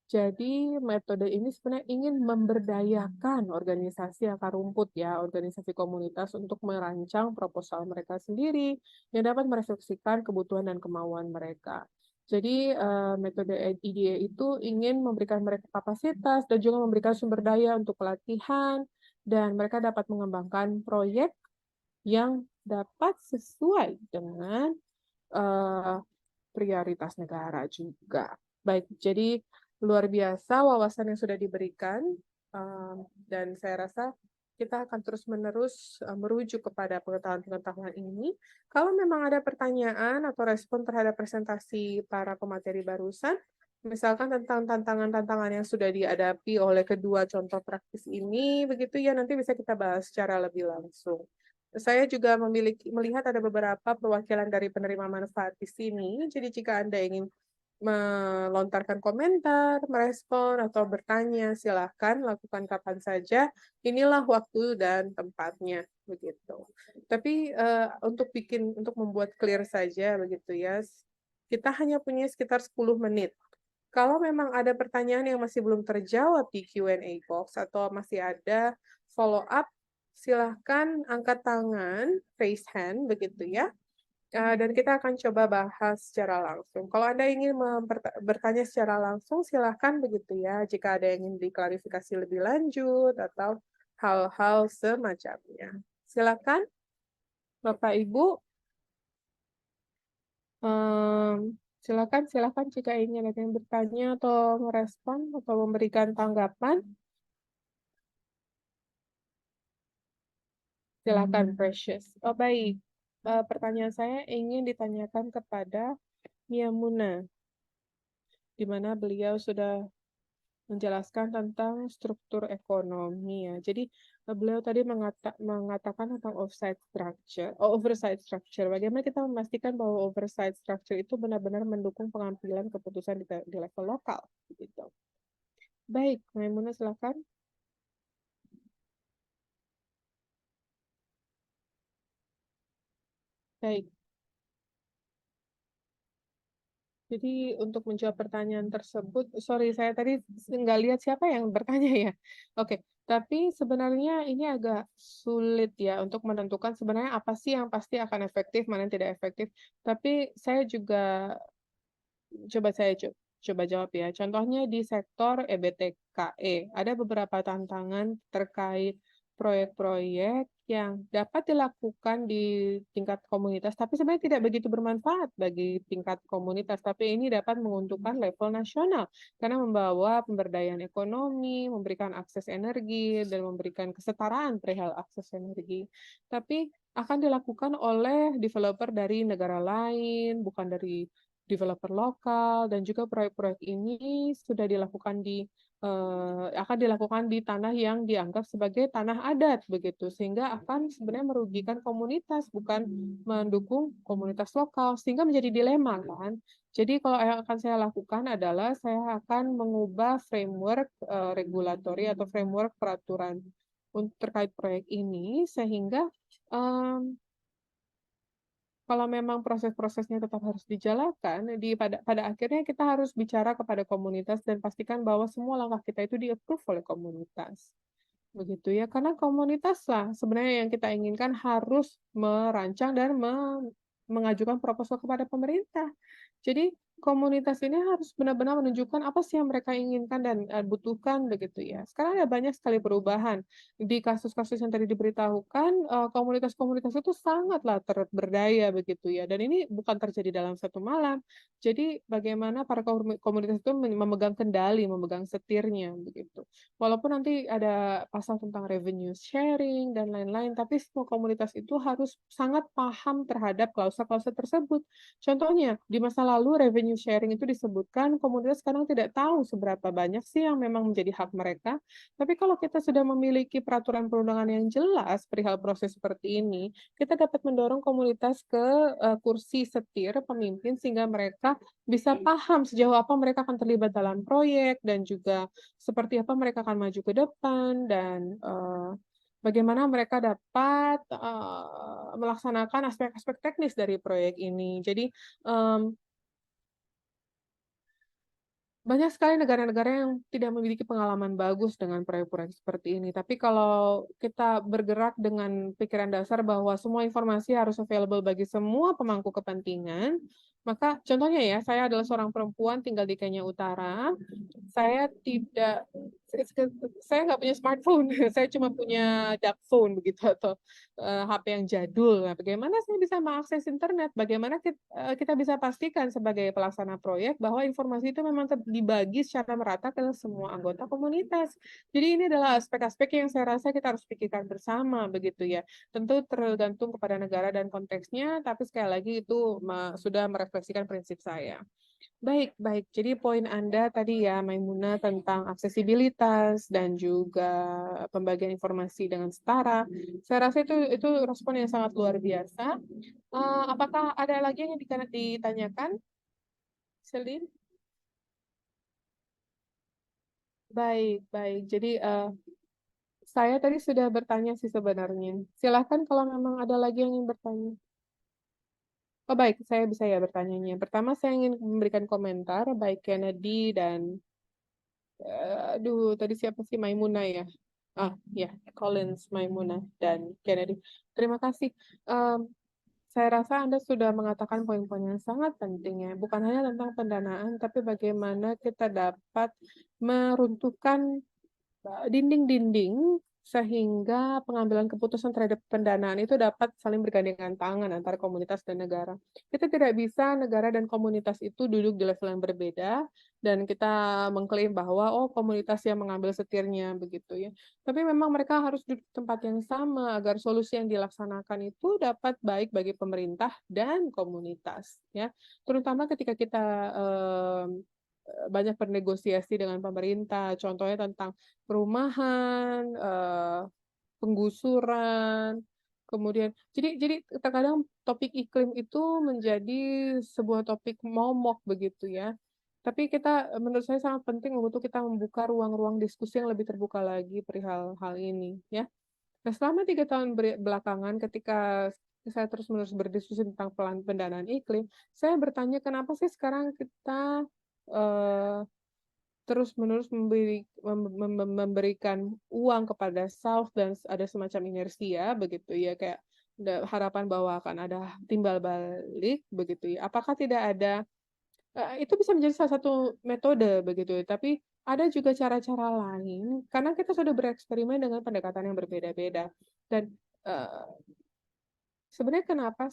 Jadi metode ini sebenarnya ingin memberdayakan organisasi akar rumput ya, organisasi komunitas untuk merancang proposal mereka sendiri yang dapat merefleksikan kebutuhan dan kemauan mereka. Jadi metode EDA itu ingin memberikan mereka kapasitas dan juga memberikan sumber daya untuk pelatihan dan mereka dapat mengembangkan proyek yang dapat sesuai dengan prioritas negara juga. Baik, jadi luar biasa wawasan yang sudah diberikan, dan saya rasa kita akan terus-menerus merujuk kepada pengetahuan-pengetahuan ini. Kalau memang ada pertanyaan atau respon terhadap presentasi para pemateri barusan, misalkan tentang tantangan-tantangan yang sudah dihadapi oleh kedua contoh praktis ini, begitu ya, nanti bisa kita bahas secara lebih langsung. Saya juga melihat ada beberapa perwakilan dari penerima manfaat di sini, jadi jika Anda ingin melontarkan komentar, merespon, atau bertanya, silahkan lakukan kapan saja. Inilah waktu dan tempatnya, begitu. Tapi untuk membuat clear saja, begitu ya, kita hanya punya sekitar 10 menit. Kalau memang ada pertanyaan yang masih belum terjawab di Q&A box atau masih ada follow up, silahkan angkat tangan, raise hand, begitu ya. Dan kita akan coba bahas secara langsung. Kalau Anda ingin bertanya secara langsung, silahkan begitu ya. Jika ada yang ingin diklarifikasi lebih lanjut atau hal-hal semacamnya. Silakan, Bapak Ibu. Silakan jika ingin ada yang bertanya atau merespon atau memberikan tanggapan. Silakan, Precious. Oh, baik. pertanyaan saya ingin ditanyakan kepada Mia Muna, di mana beliau sudah menjelaskan tentang struktur ekonomi ya. Jadi beliau tadi mengatakan tentang oversight structure. Bagaimana kita memastikan bahwa oversight structure itu benar-benar mendukung pengambilan keputusan di level lokal, gitu. Baik, Maimuna silakan. Baik. Jadi untuk menjawab pertanyaan tersebut, sorry saya tadi nggak lihat siapa yang bertanya ya. Oke, tapi sebenarnya ini agak sulit ya untuk menentukan sebenarnya apa sih yang pasti akan efektif, mana yang tidak efektif. Tapi saya juga coba saya coba jawab ya. Contohnya di sektor EBTKE, ada beberapa tantangan terkait proyek-proyek yang dapat dilakukan di tingkat komunitas, tapi sebenarnya tidak begitu bermanfaat bagi tingkat komunitas, tapi ini dapat menguntungkan level nasional karena membawa pemberdayaan ekonomi, memberikan akses energi, dan memberikan kesetaraan perihal akses energi. Tapi akan dilakukan oleh developer dari negara lain, bukan dari developer lokal, dan juga proyek-proyek ini sudah dilakukan akan dilakukan di tanah yang dianggap sebagai tanah adat begitu, sehingga akan sebenarnya merugikan komunitas, bukan mendukung komunitas lokal, sehingga menjadi dilema kan. Jadi kalau yang akan saya lakukan adalah saya akan mengubah framework regulatori atau framework peraturan terkait proyek ini, sehingga kalau memang proses-prosesnya tetap harus dijalankan, pada akhirnya kita harus bicara kepada komunitas dan pastikan bahwa semua langkah kita itu di-approve oleh komunitas. Begitu ya, karena komunitaslah sebenarnya yang kita inginkan harus merancang dan mengajukan proposal kepada pemerintah. Jadi komunitas ini harus benar-benar menunjukkan apa sih yang mereka inginkan dan butuhkan begitu ya. Sekarang ada banyak sekali perubahan. Di kasus-kasus yang tadi diberitahukan, komunitas-komunitas itu sangatlah berdaya begitu ya. Dan ini bukan terjadi dalam satu malam. Jadi bagaimana para komunitas itu memegang kendali, memegang setirnya begitu. Walaupun nanti ada pasal tentang revenue sharing dan lain-lain, tapi semua komunitas itu harus sangat paham terhadap klausul-klausul tersebut. Contohnya, di masa lalu revenue sharing itu disebutkan, komunitas sekarang tidak tahu seberapa banyak sih yang memang menjadi hak mereka. Tapi kalau kita sudah memiliki peraturan perundangan yang jelas perihal proses seperti ini, kita dapat mendorong komunitas ke kursi setir pemimpin sehingga mereka bisa paham sejauh apa mereka akan terlibat dalam proyek dan juga seperti apa mereka akan maju ke depan dan bagaimana mereka dapat melaksanakan aspek-aspek teknis dari proyek ini. Jadi banyak sekali negara-negara yang tidak memiliki pengalaman bagus dengan proyek-proyek seperti ini. Tapi kalau kita bergerak dengan pikiran dasar bahwa semua informasi harus available bagi semua pemangku kepentingan, maka contohnya ya, saya adalah seorang perempuan tinggal di Kenya Utara. Saya tidak, saya nggak punya smartphone, saya cuma punya dark phone begitu atau HP yang jadul. Nah, bagaimana saya bisa mengakses internet? Bagaimana kita bisa pastikan sebagai pelaksana proyek bahwa informasi itu memang dibagi secara merata ke semua anggota komunitas. Jadi ini adalah aspek-aspek yang saya rasa kita harus pikirkan bersama begitu ya. Tentu tergantung kepada negara dan konteksnya, tapi sekali lagi itu sudah merefleksikan prinsip saya. Baik, baik. Jadi poin Anda tadi ya, Maimuna, tentang aksesibilitas dan juga pembagian informasi dengan setara. Saya rasa itu respon yang sangat luar biasa. Apakah ada lagi yang ditanyakan, Celine? Baik, baik. Jadi saya tadi sudah bertanya sih sebenarnya. Silahkan kalau memang ada lagi yang ingin bertanya. Oh baik, saya bisa ya bertanyanya. Pertama saya ingin memberikan komentar, baik Kennedy dan aduh, tadi siapa sih Maimuna ya? Ah, ya, Collins, Maimuna, dan Kennedy. Terima kasih. Em, saya rasa Anda sudah mengatakan poin-poin yang sangat penting ya. Bukan hanya tentang pendanaan, tapi bagaimana kita dapat meruntuhkan dinding-dinding sehingga pengambilan keputusan terhadap pendanaan itu dapat saling bergandengan tangan antara komunitas dan negara. Kita tidak bisa negara dan komunitas itu duduk di level yang berbeda dan kita mengklaim bahwa oh komunitas yang mengambil setirnya begitu ya. Tapi memang mereka harus duduk di tempat yang sama agar solusi yang dilaksanakan itu dapat baik bagi pemerintah dan komunitas ya. Terutama ketika kita banyak bernegosiasi dengan pemerintah, contohnya tentang perumahan, penggusuran, kemudian jadi terkadang topik iklim itu menjadi sebuah topik momok begitu ya. Tapi kita menurut saya sangat penting untuk kita membuka ruang-ruang diskusi yang lebih terbuka lagi perihal hal ini ya. Nah, selama 3 tahun belakangan ketika saya terus-menerus berdiskusi tentang pendanaan iklim, saya bertanya kenapa sih sekarang kita, eee terus-menerus memberikan uang kepada South dan ada semacam inersia begitu ya, kayak harapan bahwa akan ada timbal balik begitu ya. Apakah tidak ada itu bisa menjadi salah satu metode begitu ya, tapi ada juga cara-cara lain karena kita sudah bereksperimen dengan pendekatan yang berbeda-beda dan, eee sebenarnya kenapa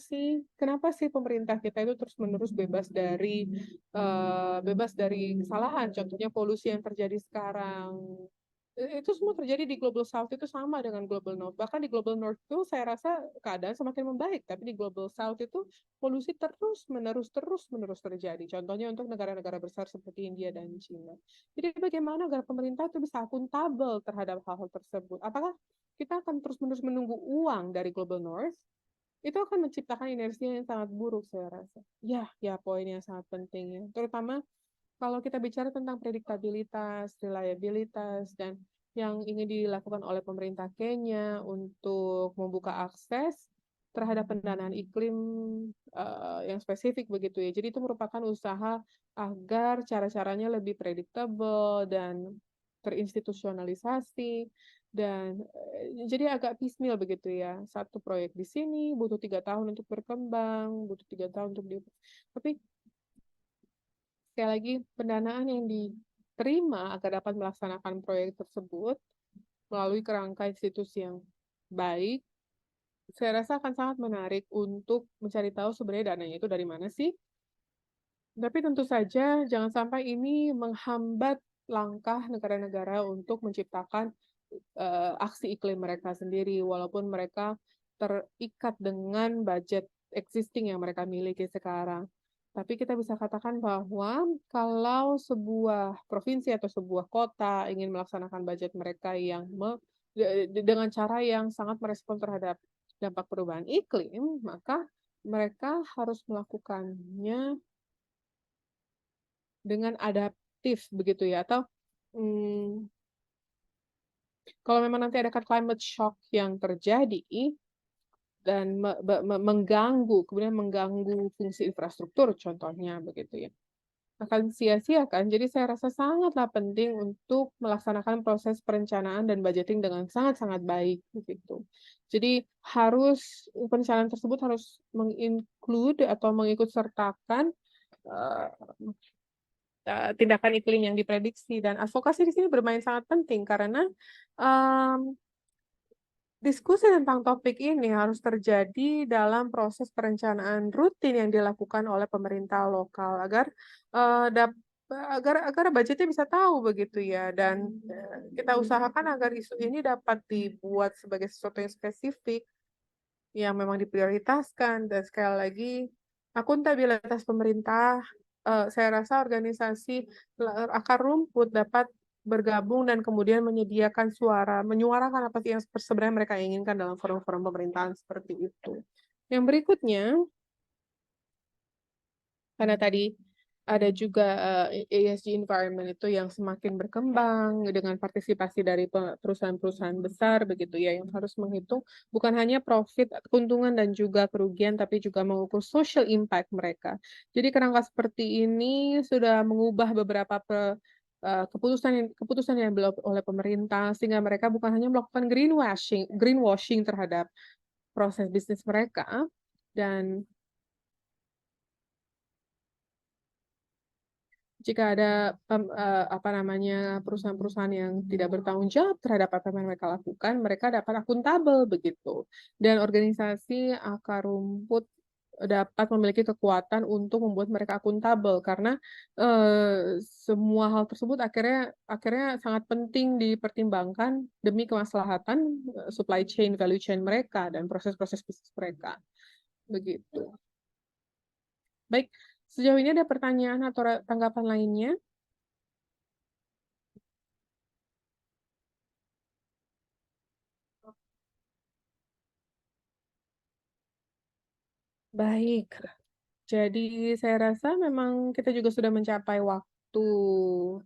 sih pemerintah kita itu terus-menerus bebas dari kesalahan, contohnya polusi yang terjadi sekarang. Itu semua terjadi di Global South itu sama dengan Global North, bahkan di Global North itu saya rasa keadaan semakin membaik, tapi di Global South itu polusi terus-menerus terjadi, contohnya untuk negara-negara besar seperti India dan China. Jadi bagaimana agar pemerintah itu bisa akuntabel terhadap hal-hal tersebut? Apakah kita akan terus-menerus menunggu uang dari Global North? Itu akan menciptakan inersia yang sangat buruk saya rasa. Ya poin yang sangat penting ya. Terutama kalau kita bicara tentang prediktabilitas, reliabilitas, dan yang ingin dilakukan oleh pemerintah Kenya untuk membuka akses terhadap pendanaan iklim yang spesifik begitu ya. Jadi itu merupakan usaha agar cara-caranya lebih predictable dan terinstitusionalisasi dan jadi agak piecemeal begitu ya. Satu proyek di sini butuh 3 tahun untuk berkembang, butuh 3 tahun untuk tapi sekali lagi pendanaan yang diterima agar dapat melaksanakan proyek tersebut melalui kerangka institusi yang baik, saya rasa akan sangat menarik untuk mencari tahu sebenarnya dananya itu dari mana sih. Tapi tentu saja jangan sampai ini menghambat langkah negara-negara untuk menciptakan aksi iklim mereka sendiri, walaupun mereka terikat dengan budget existing yang mereka miliki sekarang. Tapi kita bisa katakan bahwa kalau sebuah provinsi atau sebuah kota ingin melaksanakan budget mereka yang dengan cara yang sangat merespon terhadap dampak perubahan iklim, maka mereka harus melakukannya dengan adaptif begitu ya, atau kalau memang nanti ada climate shock yang terjadi dan kemudian mengganggu fungsi infrastruktur contohnya begitu ya, akan sia-sia kan. Jadi saya rasa sangatlah penting untuk melaksanakan proses perencanaan dan budgeting dengan sangat-sangat baik begitu. Jadi perencanaan tersebut harus atau mengikut sertakan tindakan iklim yang diprediksi dan advokasi di sini bermain sangat penting karena diskusi tentang topik ini harus terjadi dalam proses perencanaan rutin yang dilakukan oleh pemerintah lokal agar agar budgetnya bisa tahu begitu ya dan kita usahakan agar isu ini dapat dibuat sebagai sesuatu yang spesifik yang memang diprioritaskan dan sekali lagi akuntabilitas pemerintah, saya rasa organisasi akar rumput dapat bergabung dan kemudian menyuarakan apa sih yang sebenarnya mereka inginkan dalam forum-forum pemerintahan seperti itu. Yang berikutnya, karena tadi ada juga ESG environment itu yang semakin berkembang dengan partisipasi dari perusahaan-perusahaan besar begitu ya yang harus menghitung bukan hanya profit, keuntungan dan juga kerugian tapi juga mengukur social impact mereka. Jadi kerangka seperti ini sudah mengubah beberapa keputusan yang diambil oleh pemerintah sehingga mereka bukan hanya melakukan greenwashing terhadap proses bisnis mereka dan jika ada perusahaan-perusahaan yang tidak bertanggung jawab terhadap apa yang mereka lakukan, mereka dapat akuntabel begitu. Dan organisasi akar rumput dapat memiliki kekuatan untuk membuat mereka akuntabel karena semua hal tersebut akhirnya sangat penting dipertimbangkan demi kemaslahatan supply chain, value chain mereka dan proses-proses bisnis mereka. Begitu. Baik, sejauh ini ada pertanyaan atau tanggapan lainnya? Baik, jadi saya rasa memang kita juga sudah mencapai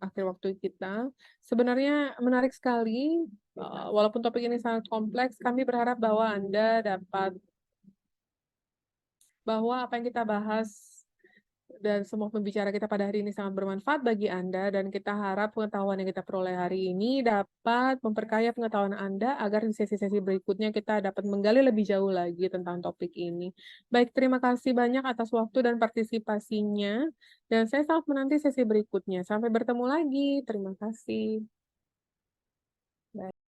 akhir waktu kita. Sebenarnya menarik sekali, walaupun topik ini sangat kompleks, kami berharap bahwa Anda dapat bahwa apa yang kita bahas dan semua pembicara kita pada hari ini sangat bermanfaat bagi Anda, dan kita harap pengetahuan yang kita peroleh hari ini dapat memperkaya pengetahuan Anda agar di sesi-sesi berikutnya kita dapat menggali lebih jauh lagi tentang topik ini. Baik, terima kasih banyak atas waktu dan partisipasinya, dan saya sangat menanti sesi berikutnya. Sampai bertemu lagi, terima kasih.